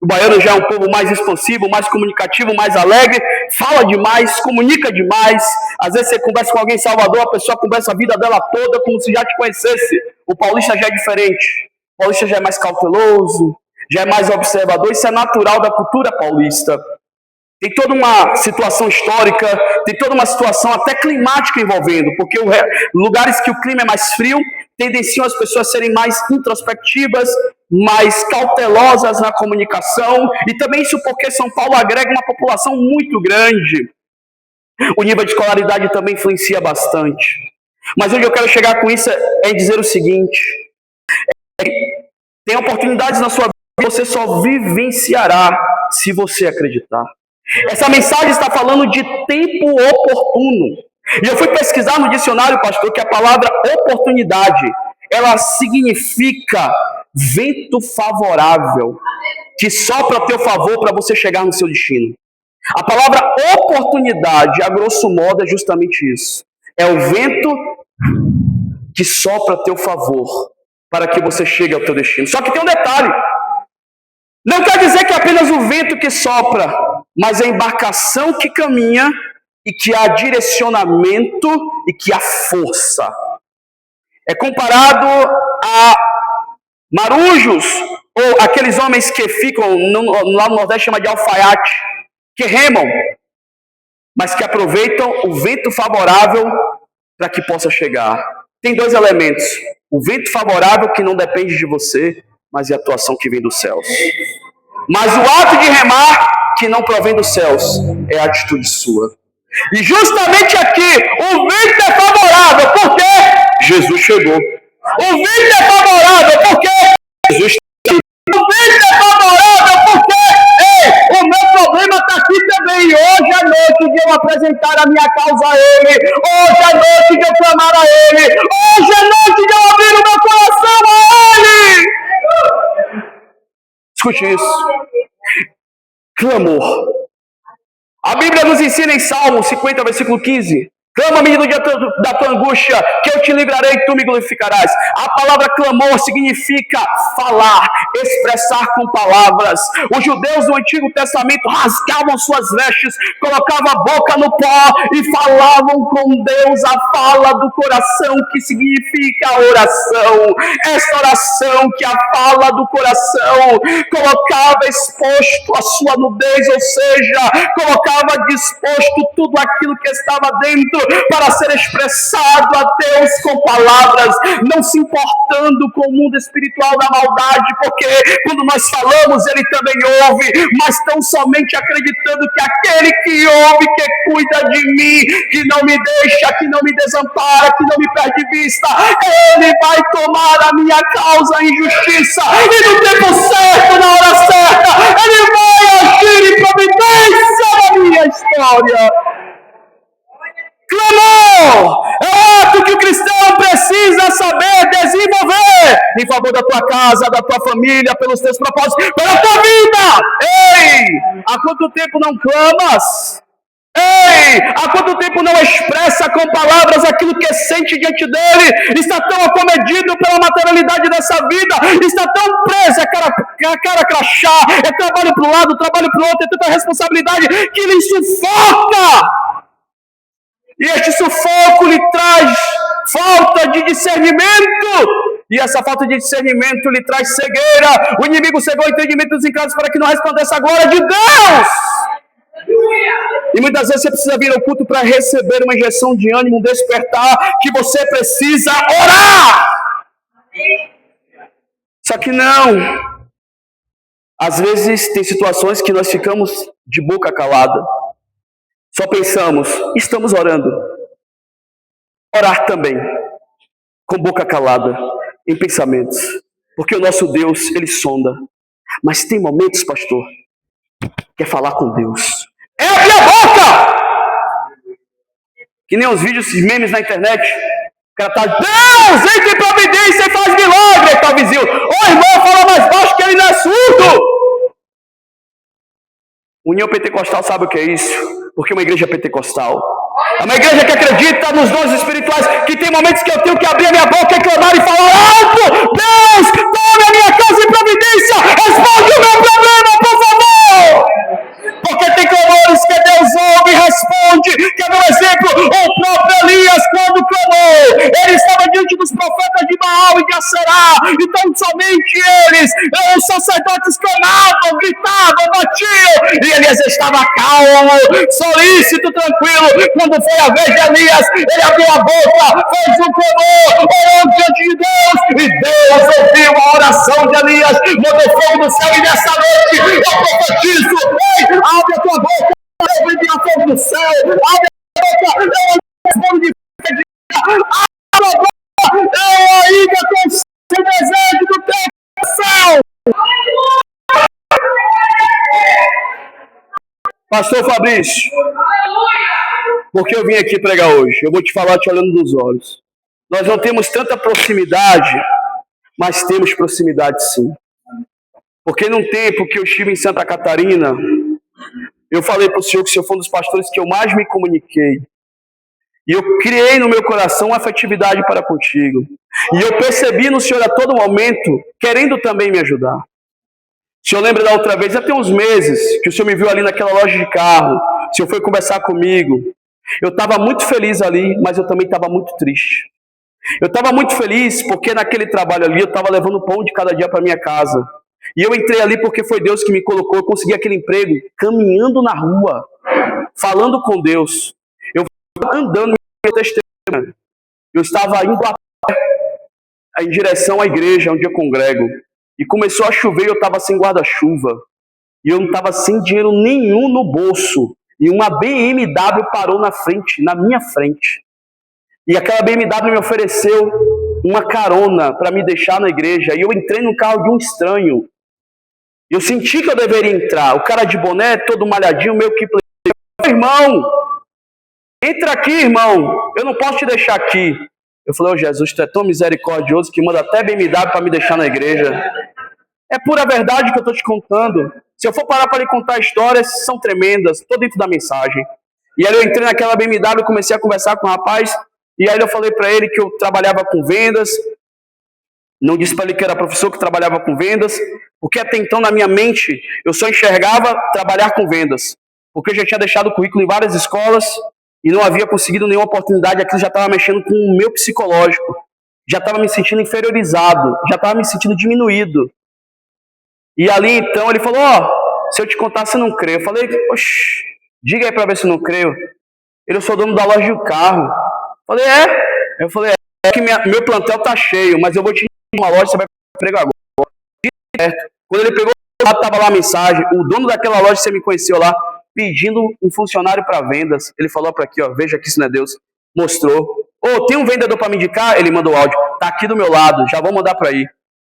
O baiano já é um povo mais expansivo, mais comunicativo, mais alegre, fala demais, comunica demais. Às vezes você conversa com alguém em Salvador, a pessoa conversa a vida dela toda como se já te conhecesse. O paulista já é diferente. O paulista já é mais cauteloso, já é mais observador. Isso é natural da cultura paulista. Tem toda uma situação histórica, tem toda uma situação até climática envolvendo, porque lugares que o clima é mais frio tendenciam as pessoas a serem mais introspectivas, mais cautelosas na comunicação, e também isso porque São Paulo agrega uma população muito grande. O nível de escolaridade também influencia bastante. Mas onde eu quero chegar com isso é dizer o seguinte: tem oportunidades na sua vida que você só vivenciará se você acreditar. Essa mensagem está falando de tempo oportuno. E eu fui pesquisar no dicionário, pastor, que a palavra oportunidade, ela significa vento favorável, que sopra a teu favor para você chegar no seu destino. A palavra oportunidade, a grosso modo, é justamente isso. É o vento que sopra a teu favor para que você chegue ao teu destino. Só que tem um detalhe. Não quer dizer que é apenas o vento que sopra, mas a embarcação que caminha e que há direcionamento e que há força. É comparado a marujos, ou aqueles homens que ficam, lá no Nordeste chama de alfaiate, que remam, mas que aproveitam o vento favorável para que possa chegar. Tem 2 elementos: o vento favorável, que não depende de você, mas é a atuação que vem dos céus. Mas o ato de remar, que não provém dos céus, é a atitude sua. E justamente aqui, o vento é favorável, porque Jesus chegou. O vento é favorável, porque Jesus está aqui. O vento é favorável, porque o meu problema está aqui também. E hoje é noite de eu apresentar a minha causa a Ele. Hoje é noite de eu clamar a Ele. Hoje é noite de eu abrir o meu coração a Ele. Escute isso. Clamor. A Bíblia nos ensina em Salmo 50, versículo 15, Clama-me no dia da tua angústia, que eu te livrarei e tu me glorificarás. A palavra clamor significa falar, expressar com palavras. Os judeus do Antigo Testamento rasgavam suas vestes, colocavam a boca no pó e falavam com Deus a fala do coração, que significa a oração. Essa oração que a fala do coração colocava exposto a sua nudez, ou seja, colocava disposto tudo aquilo que estava dentro para ser expressado a Deus com palavras, não se importando com o mundo espiritual da maldade, porque quando nós falamos, Ele também ouve, mas tão somente acreditando que aquele que ouve, que cuida de mim, que não me deixa, que não me desampara, que não me perde vista, Ele vai tomar a minha causa em justiça, e no tempo certo, na hora certa, Ele vai agir em providência na minha história. Clamor é ato que o cristão precisa saber desenvolver em favor da tua casa, da tua família, pelos teus propósitos, pela tua vida. Ei, há quanto tempo não clamas? Ei, há quanto tempo não expressa com palavras aquilo que sente diante dele? Está tão acomedido pela materialidade dessa vida, está tão preso, é cara crachá, é trabalho para um lado, trabalho para o outro, é tanta responsabilidade que ele sufoca. E este sufoco lhe traz falta de discernimento. E essa falta de discernimento lhe traz cegueira. O inimigo cegou o entendimento dos incrédulos para que não resplandeça a glória de Deus. E muitas vezes você precisa vir ao culto para receber uma injeção de ânimo, um despertar, que você precisa orar. Só que não. Às vezes tem situações que nós ficamos de boca calada. Só pensamos, estamos orando. Orar também, com boca calada, em pensamentos. Porque o nosso Deus, Ele sonda. Mas tem momentos, pastor, que é falar com Deus. É abrir a boca! Que nem os vídeos, os memes na internet. O cara tá, Deus, entre em providência e faz milagre. Aí tá o vizinho, ô irmão, fala mais baixo que ele não é surdo. União Pentecostal sabe o que é isso? Porque é uma igreja pentecostal. É uma igreja que acredita nos dons espirituais, que tem momentos que eu tenho que abrir a minha boca e clamar e falar alto, Deus, tome a minha casa em providência, responde o meu problema, por favor. Porque tem clamores que Deus ouve e responde. Quer ver um exemplo? O próprio Elias, quando clamou, ele estava diante dos profetas de Baal e de Aserá, então somente eles, os sacerdotes clamavam, gritavam, batiam, e Elias estava calmo, solícito, tranquilo. Quando foi a vez de Elias, ele abriu a boca, fez um clamor, orou diante de Deus, e Deus ouviu a oração de Elias, mandou fogo do céu, e nessa noite eu profetizo, ei, abre a tua boca, eu vou enviar fogo do céu, abre a boca, eu respondo de fé, abre a boca, eu ainda consigo o desejo do teu coração. Pastor Fabrício, por que eu vim aqui pregar hoje? Eu vou te falar te olhando nos olhos. Nós não temos tanta proximidade, mas temos proximidade sim. Porque num tempo que eu estive em Santa Catarina, eu falei para o Senhor que o Senhor foi um dos pastores que eu mais me comuniquei. E eu criei no meu coração uma afetividade para contigo. E eu percebi no Senhor a todo momento, querendo também me ajudar. O Senhor lembra da outra vez, já tem uns meses, que o Senhor me viu ali naquela loja de carro. O Senhor foi conversar comigo. Eu estava muito feliz ali, mas eu também estava muito triste. Eu estava muito feliz porque naquele trabalho ali eu estava levando o pão de cada dia para minha casa. E eu entrei ali porque foi Deus que me colocou. Eu consegui aquele emprego caminhando na rua, falando com Deus. Eu estava andando no meu testemunho. Eu estava indo em direção à igreja onde eu congrego. E começou a chover e eu estava sem guarda-chuva. E eu não estava sem dinheiro nenhum no bolso. E uma BMW parou na frente, na minha frente. E aquela BMW me ofereceu uma carona para me deixar na igreja. E eu entrei no carro de um estranho. Eu senti que eu deveria entrar. O cara de boné, todo malhadinho, meio que... Irmão, entra aqui, irmão. Eu não posso te deixar aqui. Eu falei, Jesus, tu é tão misericordioso que manda até BMW para me deixar na igreja. É pura verdade que eu estou te contando. Se eu for parar para lhe contar histórias, são tremendas. Estou dentro da mensagem. E aí eu entrei naquela BMW, comecei a conversar com o rapaz, e aí eu falei para ele que eu trabalhava com vendas, não disse para ele que era professor, que trabalhava com vendas, porque até então na minha mente eu só enxergava trabalhar com vendas, porque eu já tinha deixado o currículo em várias escolas e não havia conseguido nenhuma oportunidade, aquilo já estava mexendo com o meu psicológico, já estava me sentindo inferiorizado, já estava me sentindo diminuído. E ali então ele falou, se eu te contar você não crê. Eu falei, oxe, diga aí para ver se eu não creio. Ele, eu sou dono da loja de carro. Eu falei, é? Eu falei, é que meu plantel tá cheio, mas eu vou te uma loja, você vai emprego agora. Certo. Quando ele pegou, estava lá a mensagem, o dono daquela loja, você me conheceu lá, pedindo um funcionário para vendas. Ele falou para aqui, veja aqui se não é Deus. Mostrou. Tem um vendedor para me indicar? Ele mandou o áudio. Tá aqui do meu lado, já vou mandar para aí.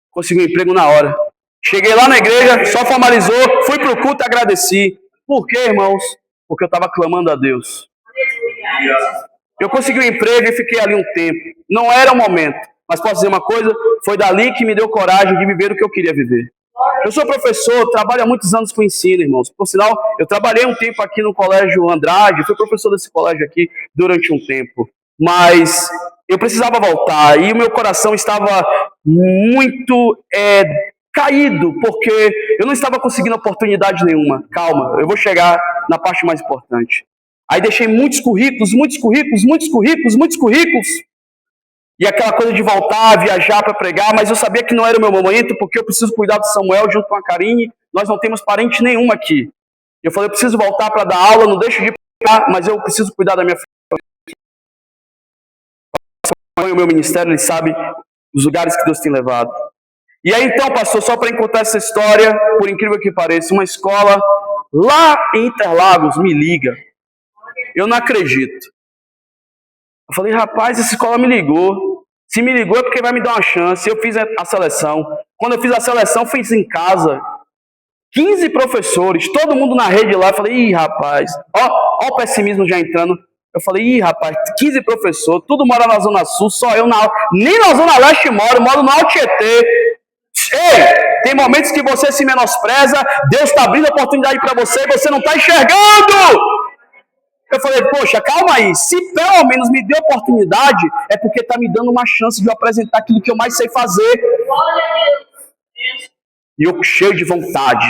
Consegui um emprego na hora. Cheguei lá na igreja, só formalizou, fui pro culto e agradeci. Por quê, irmãos? Porque eu estava clamando a Deus. Eu consegui um emprego e fiquei ali um tempo. Não era o momento. Mas posso dizer uma coisa? Foi dali que me deu coragem de viver o que eu queria viver. Eu sou professor, trabalho há muitos anos com ensino, irmãos. Por sinal, eu trabalhei um tempo aqui no Colégio Andrade, fui professor desse colégio aqui durante um tempo. Mas eu precisava voltar e o meu coração estava muito caído, porque eu não estava conseguindo oportunidade nenhuma. Calma, eu vou chegar na parte mais importante. Aí deixei muitos currículos. E aquela coisa de voltar, viajar para pregar, mas eu sabia que não era o meu momento, porque eu preciso cuidar do Samuel junto com a Karine. Nós não temos parente nenhum aqui. Eu falei, eu preciso voltar para dar aula, não deixo de pregar, mas eu preciso cuidar da minha família. O meu ministério, ele sabe os lugares que Deus tem levado. E aí então, pastor, só para contar essa história, por incrível que pareça, uma escola lá em Interlagos me liga. Eu não acredito. Eu falei, rapaz, essa escola me ligou. Se me ligou é porque vai me dar uma chance. Eu fiz a seleção. Quando eu fiz a seleção, fiz em casa. 15 professores, todo mundo na rede lá. Eu falei, rapaz, ó o pessimismo já entrando. Eu falei, rapaz, 15 professores, tudo mora na Zona Sul, só eu nem na Zona Leste moro no Alto Tietê. Ei, tem momentos que você se menospreza, Deus está abrindo a oportunidade para você e você não está enxergando. Eu falei, poxa, calma aí, se pelo menos me deu oportunidade, é porque está me dando uma chance de eu apresentar aquilo que eu mais sei fazer. E eu cheio de vontade.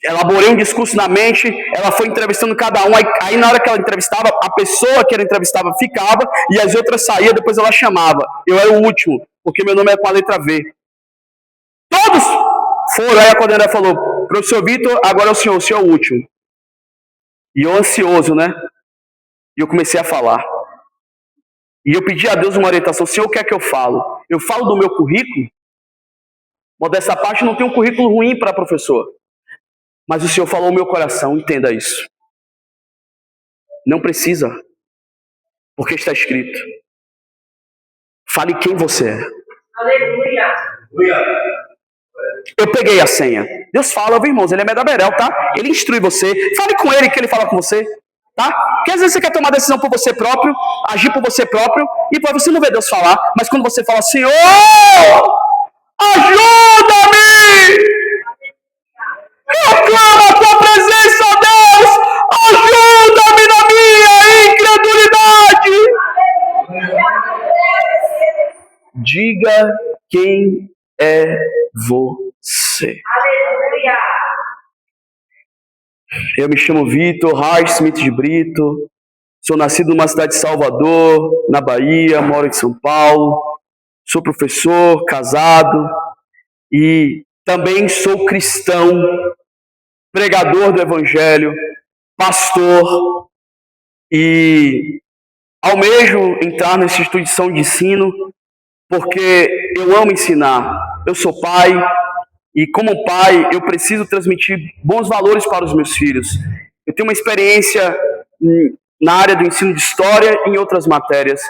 Elaborei um discurso na mente, ela foi entrevistando cada um, aí na hora que ela entrevistava, a pessoa que ela entrevistava ficava, e as outras saíam, depois ela chamava. Eu era o último, porque meu nome é com a letra V. Todos foram, aí a coordenadora falou, professor Vitor, agora é o senhor é o último. E eu ansioso, né? E eu comecei a falar. E eu pedi a Deus uma orientação. Senhor, o que é que eu falo? Eu falo do meu currículo? Modéstia à parte, não tem um currículo ruim para professor. Mas o Senhor falou no meu coração, entenda isso. Não precisa. Porque está escrito. Fale quem você é. Aleluia. Eu peguei a senha. Deus fala, irmãos, ele é Medaberel, tá? Ele instrui você. Fale com ele que ele fala com você. Tá? Porque às vezes você quer tomar decisão por você próprio, agir por você próprio, e depois você não vê Deus falar. Mas quando você fala, Senhor, ajuda-me! Eu clamo a tua presença, Deus! Ajuda-me na minha incredulidade! Diga quem é você. Aleluia! Eu me chamo Vitor Reis Smith de Brito, sou nascido numa cidade de Salvador, na Bahia, moro em São Paulo, sou professor, casado e também sou cristão, pregador do Evangelho, pastor e almejo entrar nessa instituição de ensino porque eu amo ensinar, eu sou pai. E como pai, eu preciso transmitir bons valores para os meus filhos. Eu tenho uma experiência na área do ensino de história e em outras matérias.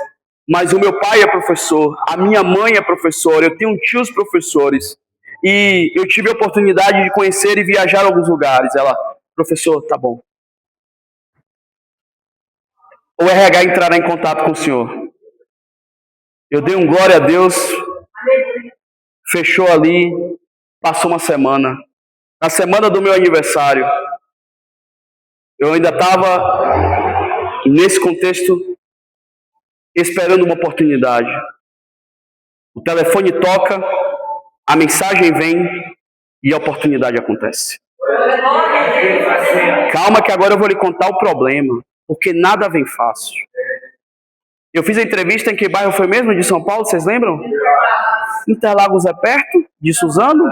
Mas o meu pai é professor, a minha mãe é professora, eu tenho tios professores. E eu tive a oportunidade de conhecer e viajar a alguns lugares. Ela, professor, tá bom. O RH entrará em contato com o senhor. Eu dei um glória a Deus. Fechou ali. Passou uma semana. Na semana do meu aniversário, eu ainda estava nesse contexto, esperando uma oportunidade. O telefone toca, a mensagem vem e a oportunidade acontece. Calma que agora eu vou lhe contar o problema, porque nada vem fácil. Eu fiz a entrevista em que bairro foi mesmo de São Paulo, vocês lembram? Interlagos é perto de Suzano?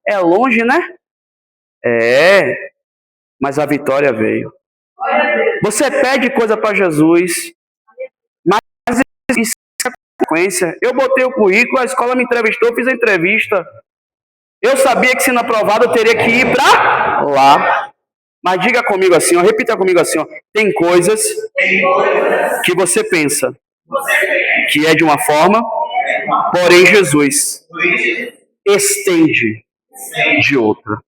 É longe, né? É, mas a vitória veio. Você pede coisa para Jesus, mas isso é consequência. Eu botei o currículo, a escola me entrevistou, fiz a entrevista. Eu sabia que, sendo aprovado, eu teria que ir para lá. Mas diga comigo assim, ó, repita comigo assim, ó, tem coisas que você pensa que é de uma forma, porém Jesus estende de outra.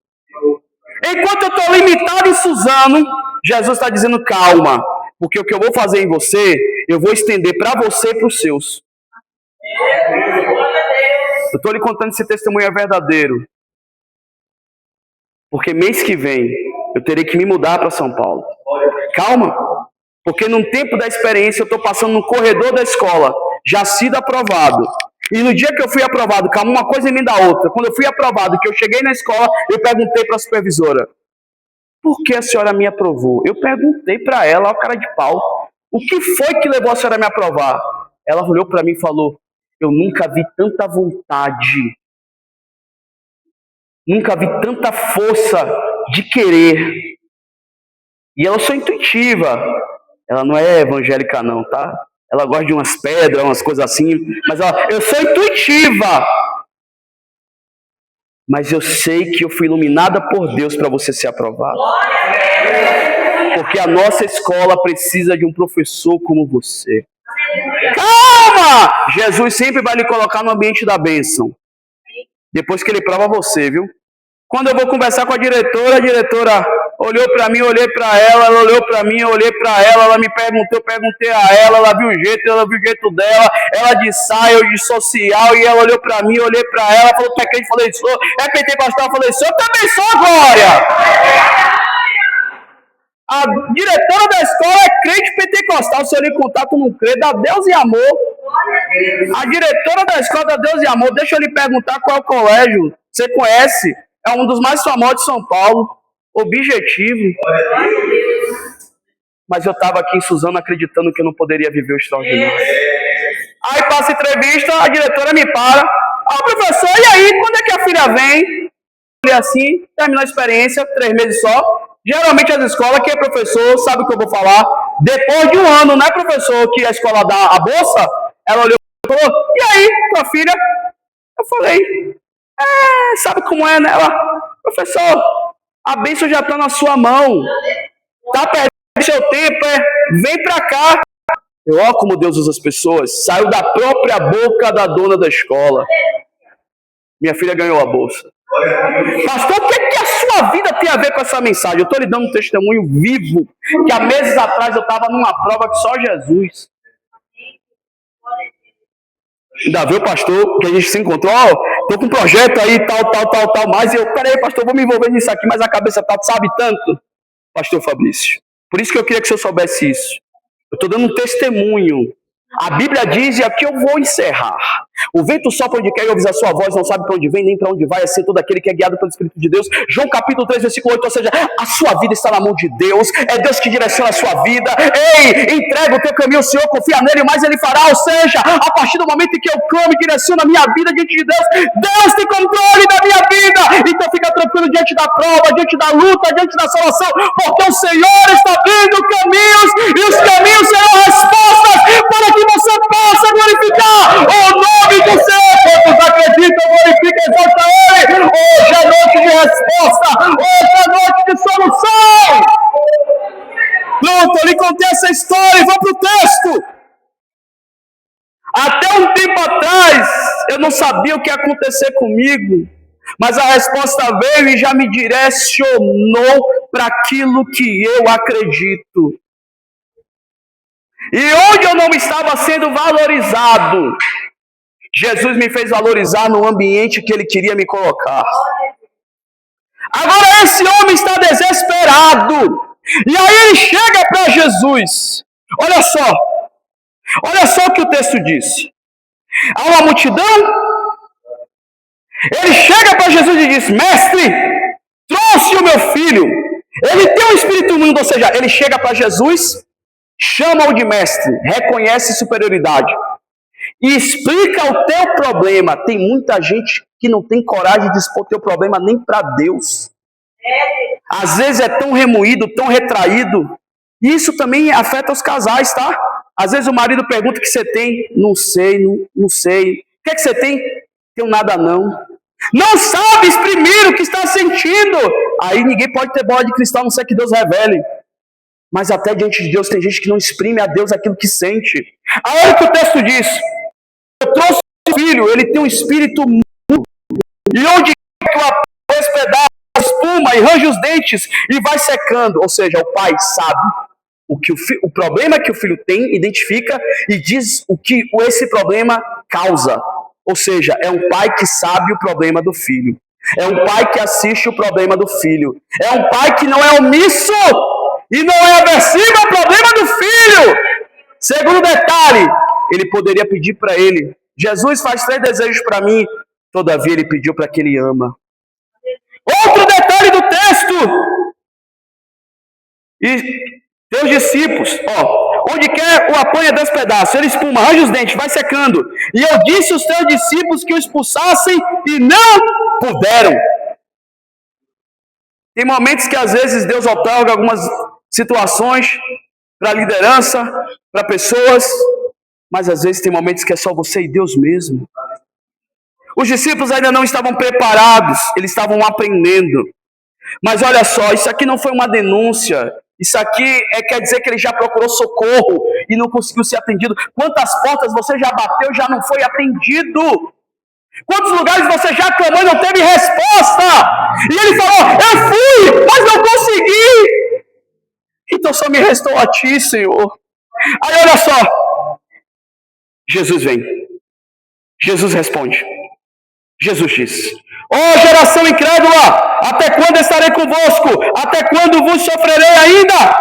Enquanto eu estou limitado em Suzano, Jesus está dizendo calma, porque o que eu vou fazer em você, eu vou estender para você e para os seus. Eu estou lhe contando esse testemunho é verdadeiro, porque mês que vem eu terei que me mudar para São Paulo. Calma, porque num tempo da experiência eu estou passando no corredor da escola, já sido aprovado. E no dia que eu fui aprovado, calma, uma coisa emenda a outra. Quando eu fui aprovado, que eu cheguei na escola, eu perguntei para a supervisora, por que a senhora me aprovou? Eu perguntei para ela, ó, cara de pau, o que foi que levou a senhora a me aprovar? Ela olhou para mim e falou, eu nunca vi tanta vontade, nunca vi tanta força de querer. E ela sou intuitiva. Ela não é evangélica não, tá? Ela gosta de umas pedras, umas coisas assim. Mas ela, eu sou intuitiva. Mas eu sei que eu fui iluminada por Deus para você ser aprovado. Porque a nossa escola precisa de um professor como você. Calma! Jesus sempre vai lhe colocar no ambiente da bênção. Depois que ele prova você, viu? Quando eu vou conversar com a diretora olhou para mim, olhei para ela olhou para mim, eu olhei para ela me perguntou, eu perguntei a ela viu o jeito dela, ela de saia, eu de social, e ela olhou para mim, eu olhei para ela, falou, tu é crente? Falei, sou. É pentecostal? Falei, sou. Eu também sou, Glória! A diretora da escola é crente pentecostal, se eu lhe contar, tu não crê, dá Deus e amor. A diretora da escola dá Deus e amor, deixa eu lhe perguntar qual é o colégio, você conhece? É um dos mais famosos de São Paulo. Objetivo. Mas eu estava aqui em Suzano acreditando que eu não poderia viver o extraordinário. Aí passa a entrevista, a diretora me para. Professor, e aí, quando é que a filha vem? E assim, terminou a experiência, 3 meses só. Geralmente as escolas, quem é professor, sabe o que eu vou falar. Depois de 1 ano, né, professor, que a escola dá a bolsa, ela olhou e falou, e aí, tua filha? Eu falei, sabe como é, né? Ela, professor, a bênção já está na sua mão. Tá perdendo seu tempo, vem para cá. Ó como Deus usa as pessoas. Saiu da própria boca da dona da escola. Minha filha ganhou a bolsa. Pastor, o que a sua vida tem a ver com essa mensagem? Eu estou lhe dando um testemunho vivo, que há meses atrás eu estava numa prova que só Jesus. Ainda viu, pastor, que a gente se encontrou, tô com um projeto aí, tal, mas eu, peraí, pastor, vou me envolver nisso aqui, mas a cabeça sabe tanto, pastor Fabrício. Por isso que eu queria que o senhor soubesse isso. Eu estou dando um testemunho. A Bíblia diz, e aqui eu vou encerrar. O vento sopra onde quer e ouve a sua voz, não sabe para onde vem, nem para onde vai, assim todo aquele que é guiado pelo Espírito de Deus. João capítulo 3, versículo 8, ou seja, a sua vida está na mão de Deus, é Deus que direciona a sua vida. Ei, entrega o teu caminho ao Senhor, confia nele, mas ele fará, ou seja, a partir do momento em que eu clamo e direciono a minha vida diante de Deus, Deus tem controle da minha vida. Então fica tranquilo diante da prova, diante da luta, diante da salvação, porque o Senhor está abrindo caminhos, e os caminhos serão respostas para que você possa glorificar o nome do Senhor. Quantos acreditam, glorifica, exalta Ele. Hoje é noite de resposta, hoje é noite de solução. Pronto, eu lhe contei essa história e vou para o texto. Até um tempo atrás, eu não sabia o que ia acontecer comigo, mas a resposta veio e já me direcionou para aquilo que eu acredito. E onde eu não estava sendo valorizado, Jesus me fez valorizar no ambiente que Ele queria me colocar. Agora esse homem está desesperado. E aí ele chega para Jesus. Olha só o que o texto diz. Há uma multidão, ele chega para Jesus e diz: mestre, trouxe o meu filho. Ele tem um espírito imundo, ou seja, ele chega para Jesus, chama-o de mestre, reconhece superioridade e explica o teu problema. Tem muita gente que não tem coragem de expor o teu problema nem para Deus. Às vezes é tão remoído, tão retraído. Isso também afeta os casais, tá? Às vezes o marido pergunta o que você tem. Não sei. O que é que você tem? Tenho nada não. Não sabe exprimir o que está sentindo. Aí ninguém pode ter bola de cristal, a não ser que Deus revele. Mas até diante de Deus tem gente que não exprime a Deus aquilo que sente. Olha o que o texto diz. Eu trouxe o filho, ele tem um espírito mudo. E onde que o apoio pedaço, espuma e range os dentes e vai secando. Ou seja, o pai sabe o problema que o filho tem, identifica e diz o que esse problema causa. Ou seja, é um pai que sabe o problema do filho. É um pai que assiste o problema do filho. É um pai que não é omisso e não é aversivo ao problema do filho. Segundo detalhe, ele poderia pedir para ele: Jesus, faz 3 desejos para mim. Todavia ele pediu para que ele ama. Outro detalhe do texto. E teus discípulos, onde quer o apanha 10 pedaços, ele espuma, arranja os dentes, vai secando. E eu disse aos teus discípulos que o expulsassem e não puderam. Tem momentos que às vezes Deus otorga algumas situações para liderança, para pessoas, mas às vezes tem momentos que é só você e Deus mesmo. Os discípulos ainda não estavam preparados, eles estavam aprendendo. Mas olha só, isso aqui não foi uma denúncia. Isso aqui quer dizer que ele já procurou socorro e não conseguiu ser atendido. Quantas portas você já bateu e já não foi atendido? Quantos lugares você já clamou e não teve resposta? E ele falou: eu fui, mas não consegui. Então só me restou a ti, Senhor. Aí olha só. Jesus vem. Jesus responde. Jesus diz: ó geração incrédula, até quando estarei convosco? Até quando vos sofrerei ainda?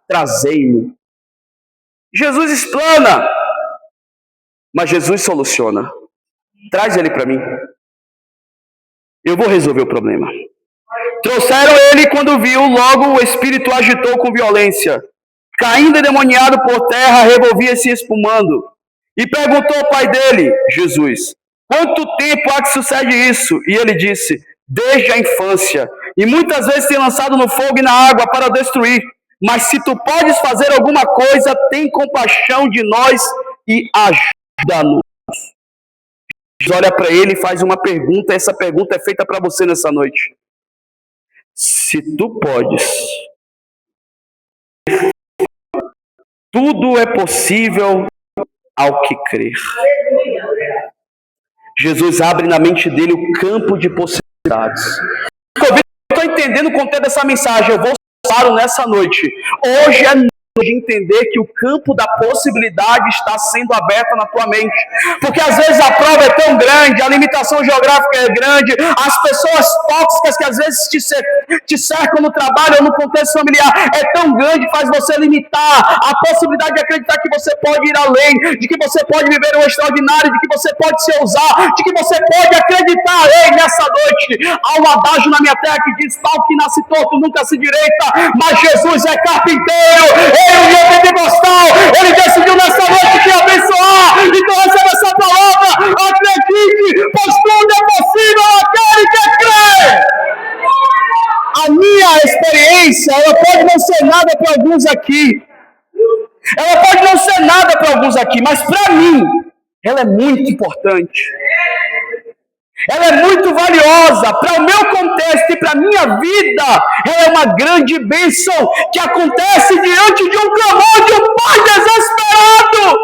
Trazei-me. Jesus explana, mas Jesus soluciona. Traz ele para mim. Eu vou resolver o problema. Trouxeram ele e quando viu, logo o espírito agitou com violência. Caindo endemoniado por terra, revolvia-se espumando. E perguntou ao pai dele, Jesus: quanto tempo há que sucede isso? E ele disse: desde a infância. E muitas vezes tem lançado no fogo e na água para destruir. Mas se tu podes fazer alguma coisa, tem compaixão de nós e ajuda-nos. Jesus olha para ele e faz uma pergunta. Essa pergunta é feita para você nessa noite. Se tu podes, tudo é possível ao que crer. Jesus abre na mente dele o campo de possibilidades. Eu estou entendendo o conteúdo dessa mensagem. Eu vou claro nessa noite. Hoje é noite de entender que o campo da possibilidade está sendo aberto na tua mente. Porque às vezes a prova é tão grande, a limitação geográfica é grande, as pessoas tóxicas que às vezes te cercam no trabalho ou no contexto familiar é tão grande, faz você limitar a possibilidade de acreditar que você pode ir além, de que você pode viver o extraordinário, de que você pode se ousar, de que você pode acreditar. Ei, nessa noite, há um adágio na minha terra que diz: tal que nasce torto nunca se direita, mas Jesus é carpinteiro. Ele é pentecostal, ele decidiu nessa noite te abençoar. Então receba essa palavra, acredite, pois tudo é possível àquele que crê. A minha experiência, ela pode não ser nada para alguns aqui. Ela pode não ser nada para alguns aqui, mas para mim, ela é muito importante. Ela é muito valiosa para o meu contexto e para a minha vida. Ela é uma grande bênção que acontece diante de um clamor de um pai desesperado.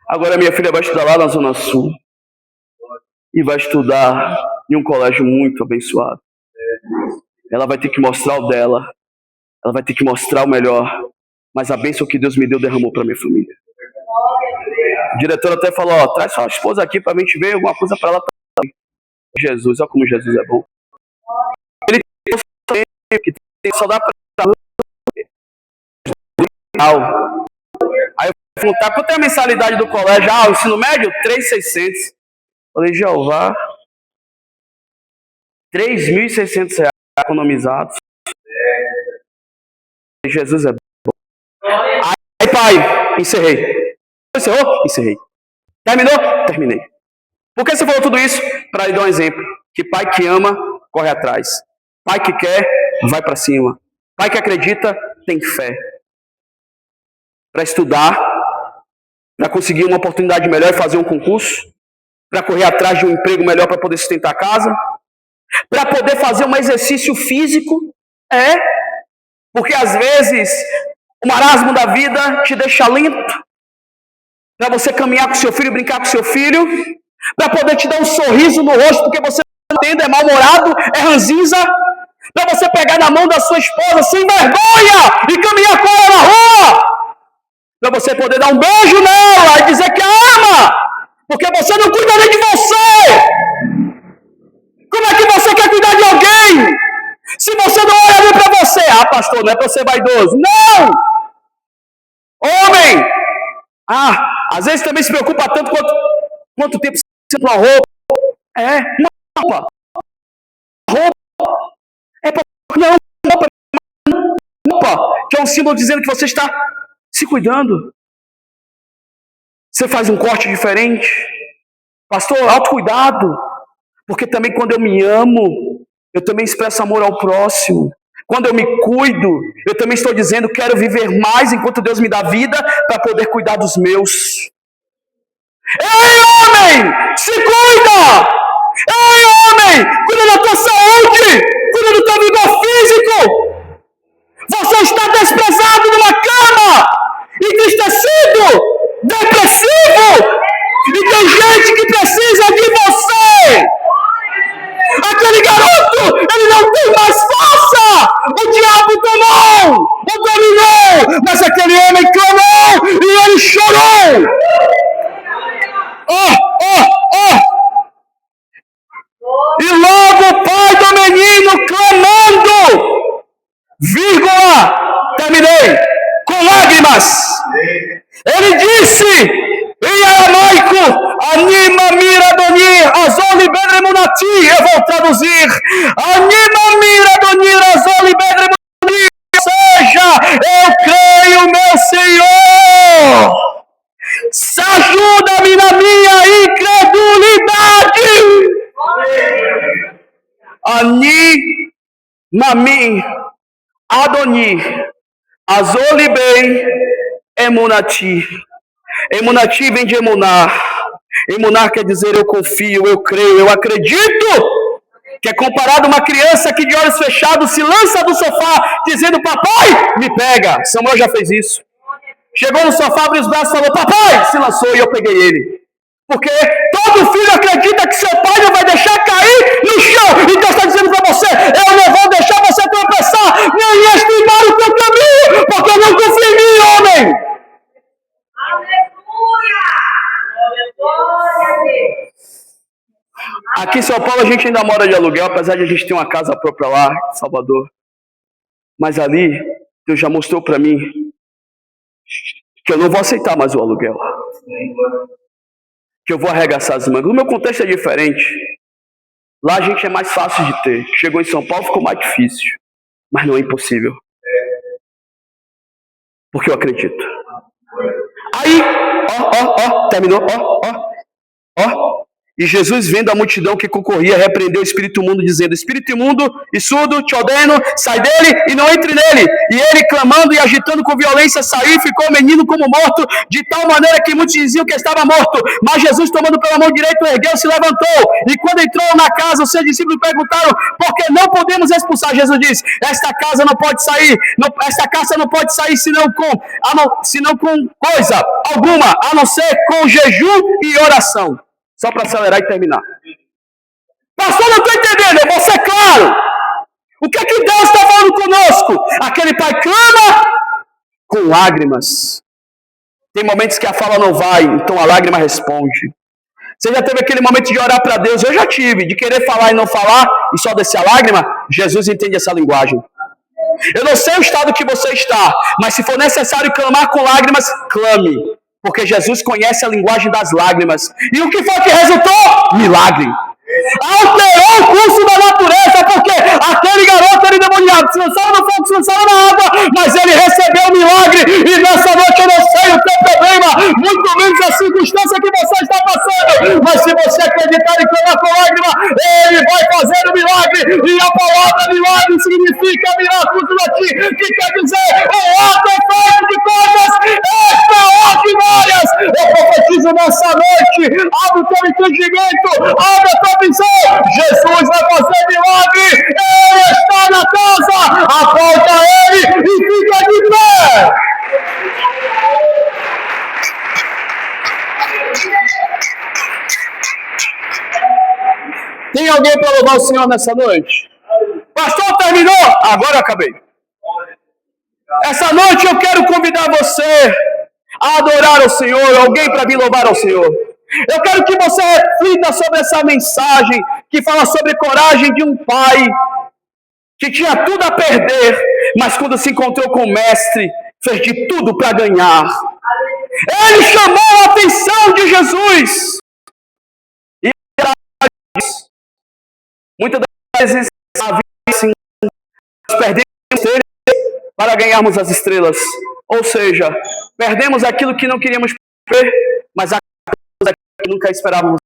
Agora minha filha vai estudar lá na Zona Sul e vai estudar em um colégio muito abençoado. Ela vai ter que mostrar o dela, ela vai ter que mostrar o melhor, mas a bênção que Deus me deu derramou para minha família. O diretor até falou: traz sua esposa aqui para a gente ver alguma coisa para ela também. Jesus, olha como Jesus é bom. Ele tem que só dá para Aí eu fui perguntar, quanto é a mensalidade do colégio? Ah, o ensino médio? 3.600. Falei, Jeová, 3.600 reais economizados. Jesus é bom. Aí, pai, encerrei. Encerrou? Encerrei. Terminou? Terminei. Por que você falou tudo isso? Para lhe dar um exemplo. Que pai que ama, corre atrás. Pai que quer, vai para cima. Pai que acredita, tem fé. Para estudar, para conseguir uma oportunidade melhor e fazer um concurso, para correr atrás de um emprego melhor para poder sustentar a casa, para poder fazer um exercício físico, porque às vezes o marasmo da vida te deixa lento, para você caminhar com seu filho, brincar com seu filho, para poder te dar um sorriso no rosto, porque você não entende, é mal-humorado, é ranzinza, para você pegar na mão da sua esposa sem vergonha e caminhar com ela na rua, para você poder dar um beijo nela e dizer que a ama, porque você não cuida nem de você. Como é que você quer cuidar de alguém se você não olha nem para você? Ah, pastor, não é para ser vaidoso. Não! Homem! Às vezes também se preocupa tanto quanto tempo você tem uma roupa. Uma roupa. Não, roupa, que é um símbolo dizendo que você está se cuidando. Você faz um corte diferente. Pastor, autocuidado. Porque também quando eu me amo, eu também expresso amor ao próximo. Quando eu me cuido, eu também estou dizendo, quero viver mais enquanto Deus me dá vida para poder cuidar dos meus. Ei, homem, se cuida! Ei, homem, cuida da tua saúde, cuida do teu vigor físico. Você está desprezado numa cama, entristecido, depressivo, e tem gente que precisa de você. Aquele garoto, ele não tem mais força. O diabo tomou, o dominou, mas aquele homem clamou e ele chorou. E logo o pai do menino clamando, vírgula, terminei, com lágrimas. Ele disse em aramaico, Anima mira donir, azoli bedre munati. Eu vou traduzir. Anima mira donir, azoli bedre munati. Ou seja, eu creio, meu Senhor. Se ajuda-me na minha incredulidade. Anima adoni, azoli bem emunati. Emunati vem de emunar. Emunar quer dizer eu confio, eu creio, eu acredito. Que é comparado a uma criança que de olhos fechados se lança do sofá dizendo, papai, me pega. Samuel já fez isso. Chegou no sofá, abriu os braços e falou, papai, se lançou e eu peguei ele. Porque todo filho acredita que seu pai não vai deixar cair no chão. E Deus está dizendo para você, eu não vou deixar você tropeçar, nem estimar o teu caminho, porque eu não confio em mim, homem. Aqui em São Paulo a gente ainda mora de aluguel, apesar de a gente ter uma casa própria lá em Salvador. Mas ali, Deus já mostrou para mim que eu não vou aceitar mais o aluguel. Que eu vou arregaçar as mangas. O meu contexto é diferente. Lá a gente é mais fácil de ter. Chegou em São Paulo, ficou mais difícil. Mas não é impossível. Porque eu acredito. Aí, terminou, E Jesus, vendo a multidão que concorria, repreendeu o espírito imundo, dizendo, espírito imundo e surdo, te ordeno, sai dele e não entre nele. E ele, clamando e agitando com violência, saiu e ficou o menino como morto, de tal maneira que muitos diziam que estava morto. Mas Jesus, tomando pela mão direita, ergueu-se e levantou. E quando entrou na casa, os seus discípulos perguntaram, por que não podemos expulsar? Jesus disse, esta casa não pode sair, esta casa não pode sair senão com coisa alguma, a não ser com jejum e oração. Só para acelerar e terminar. Pastor, não estou entendendo, eu vou ser claro. O que é que Deus está falando conosco? Aquele pai clama com lágrimas. Tem momentos que a fala não vai, então a lágrima responde. Você já teve aquele momento de orar para Deus? Eu já tive, de querer falar e não falar, e só descer a lágrima? Jesus entende essa linguagem. Eu não sei o estado que você está, mas se for necessário clamar com lágrimas, clame. Porque Jesus conhece a linguagem das lágrimas. E o que foi que resultou? Milagre. Alterou o curso da natureza, porque aquele garoto era endemoniado, se lançava no fogo, se lançava na água, mas ele recebeu o milagre. E nessa noite eu não sei o teu problema, muito menos a circunstância que você está passando, mas se você acreditar e clamar com lágrima, ele vai fazer o milagre. E a palavra milagre significa miraculo aqui, que quer dizer um ato feito de coisas extraordinárias. Eu profetizo nessa noite, abre o teu entendimento, abre a tua visão. Jesus vai fazer milagre, ele está na casa, aplauda ele e fica de pé. Tem alguém para louvar o Senhor nessa noite? Pastor, terminou? Agora eu acabei. Essa noite eu quero convidar você a adorar ao Senhor, alguém para vir louvar ao Senhor. Eu quero que você reflita sobre essa mensagem que fala sobre coragem de um pai que tinha tudo a perder, mas quando se encontrou com o mestre, fez de tudo para ganhar. Ele chamou a atenção de Jesus. E muitas das vezes a vida assim, nós perdemos ele para ganharmos as estrelas. Ou seja, perdemos aquilo que não queríamos perder, mas que nunca esperávamos.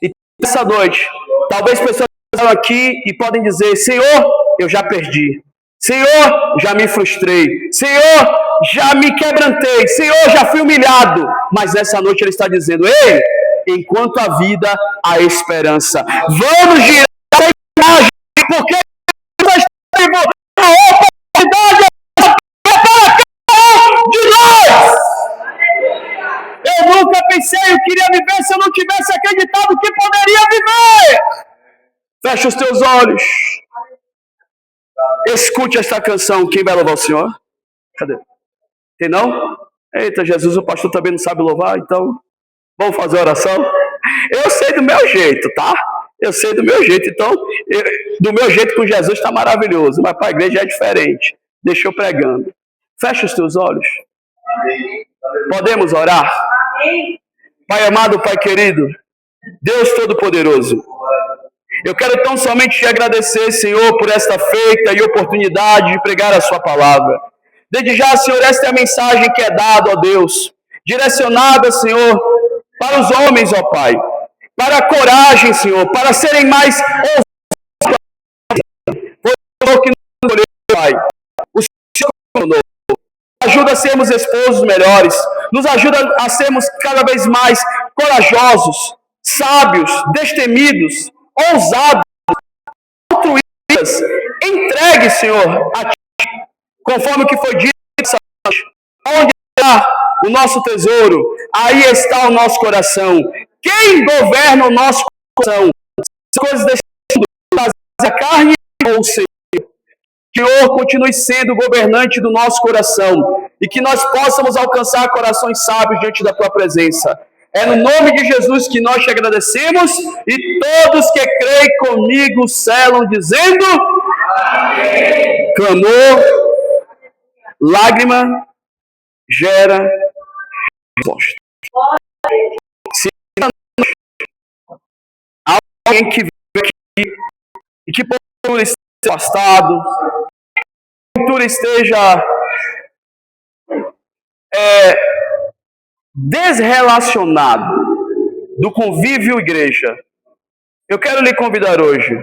E nessa noite, talvez pessoas estão aqui e podem dizer: Senhor, eu já perdi. Senhor, já me frustrei. Senhor, já me quebrantei. Senhor, já fui humilhado. Mas nessa noite ele está dizendo: ei, enquanto há vida, há esperança. Vamos girar a imagem, porque a oportunidade é para cada um de nós. Eu nunca pensei, eu queria viver se eu não tivesse acreditado que poderia viver. Fecha os teus olhos. Escute esta canção. Quem vai louvar o Senhor? Cadê? Tem não? Eita, Jesus, o pastor também não sabe louvar, então vamos fazer oração? Eu sei do meu jeito, tá? Eu sei do meu jeito, então do meu jeito com Jesus está maravilhoso, mas para a igreja é diferente. Deixa eu pregando. Fecha os teus olhos. Podemos orar? Pai amado, Pai querido, Deus Todo-Poderoso, eu quero tão somente te agradecer, Senhor, por esta feita e oportunidade de pregar a sua palavra. Desde já, Senhor, esta é a mensagem que é dada, ó Deus, direcionada, Senhor, para os homens, ó Pai, para a coragem, Senhor, para serem mais ousados, que não escolheu, Pai. O Senhor conosco. Ajuda a sermos esposos melhores, nos ajuda a sermos cada vez mais corajosos, sábios, destemidos, ousados, altruístas, entregue, Senhor, a Ti, conforme o que foi dito, onde está o nosso tesouro, aí está o nosso coração. Quem governa o nosso coração? As coisas desse mundo, a carne ou o Senhor? Que o Senhor continue sendo o governante do nosso coração e que nós possamos alcançar corações sábios diante da Tua presença. É no nome de Jesus que nós te agradecemos e todos que creem comigo selam dizendo: amém. Clamor, lágrima, gera resposta. Se há alguém que veio aqui e que porventura esteja afastado, porventura esteja desrelacionado do convívio igreja, eu quero lhe convidar hoje.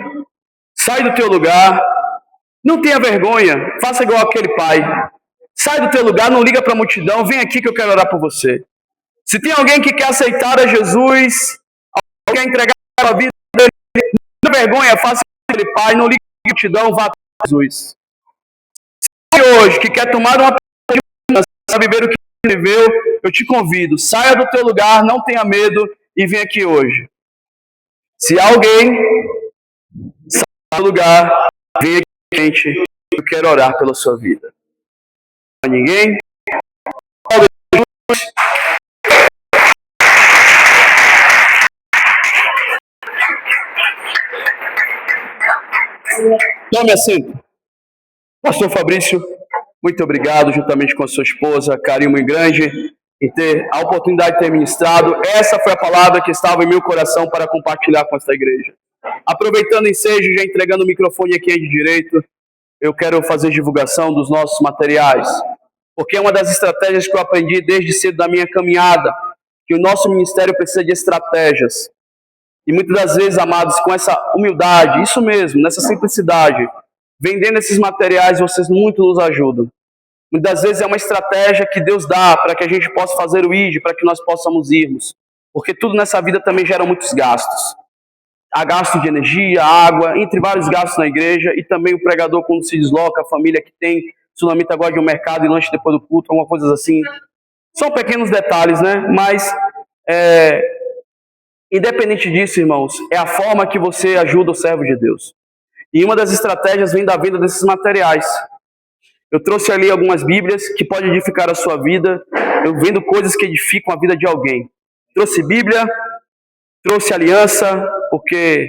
Sai do teu lugar, não tenha vergonha, faça igual aquele pai. Sai do teu lugar, não liga para a multidão, vem aqui que eu quero orar por você. Se tem alguém que quer aceitar a Jesus, alguém quer entregar a sua vida, não tenha vergonha, faça igual aquele pai, não liga para a multidão, vá para Jesus. Se hoje que quer tomar uma para viver o que ele viveu, eu te convido, saia do teu lugar, não tenha medo e vem aqui hoje. Se alguém sai do lugar, vem aqui, gente, eu quero orar pela sua vida. Não há ninguém? Tome assento. Pastor Fabrício, muito obrigado, juntamente com a sua esposa, carinho muito grande, em ter a oportunidade de ter ministrado. Essa foi a palavra que estava em meu coração para compartilhar com esta igreja. Aproveitando o ensejo, já entregando o microfone aqui de direito, eu quero fazer divulgação dos nossos materiais, porque é uma das estratégias que eu aprendi desde cedo da minha caminhada, que o nosso ministério precisa de estratégias. E muitas das vezes, amados, com essa humildade, isso mesmo, nessa simplicidade, vendendo esses materiais, vocês muito nos ajudam. Muitas das vezes é uma estratégia que Deus dá para que a gente possa fazer o ID, para que nós possamos irmos. Porque tudo nessa vida também gera muitos gastos. Há gasto de energia, água, entre vários gastos na igreja, e também o pregador quando se desloca, a família que tem, Sunamita gosta de um mercado e lanche depois do culto, alguma coisa assim. São pequenos detalhes, né? Mas, independente disso, irmãos, é a forma que você ajuda o servo de Deus. E uma das estratégias vem da venda desses materiais. Eu trouxe ali algumas bíblias que podem edificar a sua vida. Eu vendo coisas que edificam a vida de alguém. Trouxe Bíblia, trouxe aliança, porque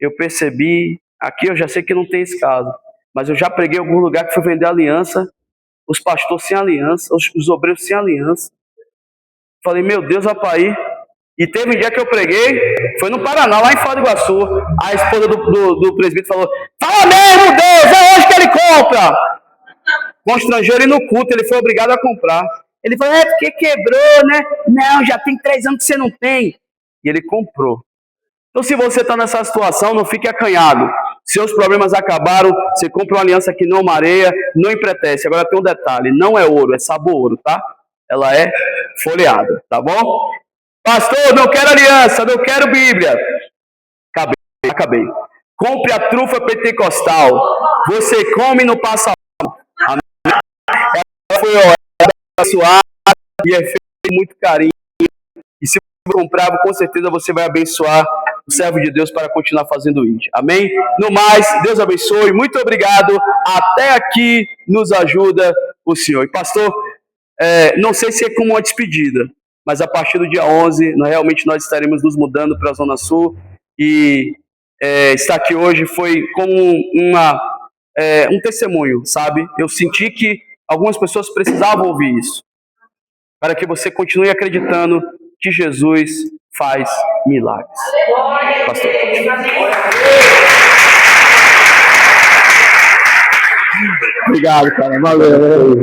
eu percebi, aqui eu já sei que não tem esse caso, mas eu já preguei em algum lugar que fui vender aliança, os pastores sem aliança, os obreiros sem aliança. Falei, meu Deus, rapaz. E teve um dia que eu preguei, foi no Paraná, lá em Foz do Iguaçu. A esposa do presbítero falou, fala mesmo, Deus, é hoje que ele compra. Constrangeu ele no culto, ele foi obrigado a comprar. Ele falou, é porque quebrou, né? Não, já tem 3 anos que você não tem. E ele comprou. Então, se você está nessa situação, não fique acanhado. Seus problemas acabaram, você compra uma aliança que não mareia, não empretece. Agora tem um detalhe, não é ouro, é sabor ouro, tá? Ela é folheada, tá bom? Pastor, não quero aliança, não quero Bíblia. Acabei. Compre a trufa pentecostal. Você come no passa. Ela foi abençoada e é feita com muito carinho. E se você comprar, com certeza você vai abençoar o servo de Deus para continuar fazendo isso. Amém? No mais, Deus abençoe. Muito obrigado. Até aqui nos ajuda o Senhor. E pastor, não sei se é como uma despedida, mas a partir do dia 11, realmente nós estaremos nos mudando para a Zona Sul. E estar aqui hoje foi como um testemunho, sabe? Eu senti que algumas pessoas precisavam ouvir isso, para que você continue acreditando que Jesus faz milagres. Pastor. Obrigado, cara. Valeu.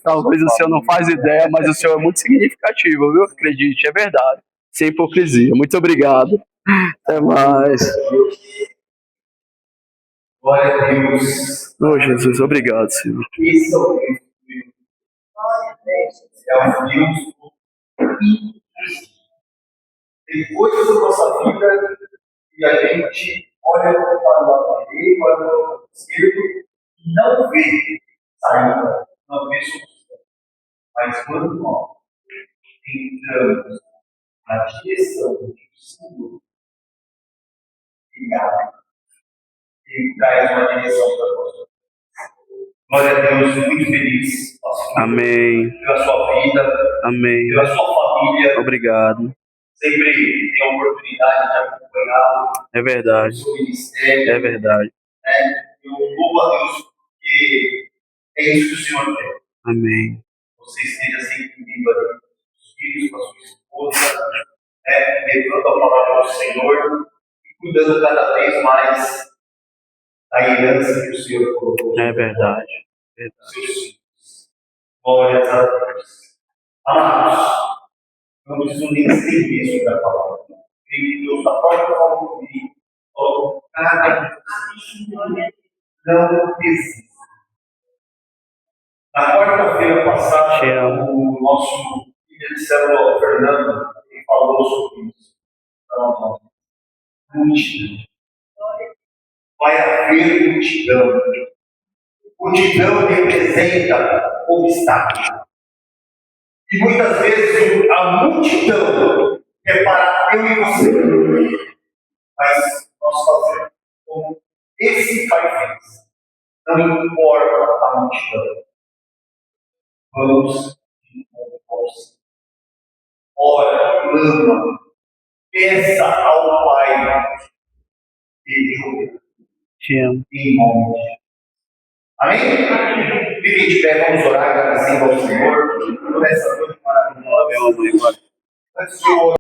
Talvez o senhor não faz ideia, mas o senhor é muito significativo, viu? Acredite, é verdade. Sem hipocrisia. Muito obrigado. Até mais. Glória a Deus. Oh, Jesus, obrigado, Senhor. Esse é o Deus. É um Deus injusto. Tem coisas na nossa vida e a gente olha para o lado direito, olha para o lado esquerdo e não vê saída, não vê solução. Mas quando nós entramos na direção do Senhor, Ele traz uma direção para nós. Glória a Deus, muito feliz. Amém. Pela sua vida. Amém. Pela sua família. Obrigado. Sempre tem a oportunidade de acompanhá-lo. É verdade. No seu ministério. É verdade. Eu louvo a Deus porque é isso que o Senhor quer. Amém. Você esteja sempre vindo ali com os filhos, com a sua esposa, levando a palavra do Senhor e cuidando cada vez mais da herança que o Senhor colocou. É verdade. Seus filhos. Glória a Deus. Amados, não preciso nem estender isso da palavra. Creio que Deus está forte para ouvir. Nada não existe. Na quarta-feira passada, o nosso líder de célula, Fernando, ele falou sobre isso. Então, multidão. Vai haver multidão. Multidão representa obstáculo. E muitas vezes a multidão é para eu e você. Mas nós fazemos como esse Pai fez. Não importa a multidão. Vamos com força. Ora, clama, peça ao Pai. Beijo. Te amo. Em nome de Jesus. Amém? Fiquem de pé, vamos orar, agradecendo ao Senhor por essa noite maravilhosa. Antes de eu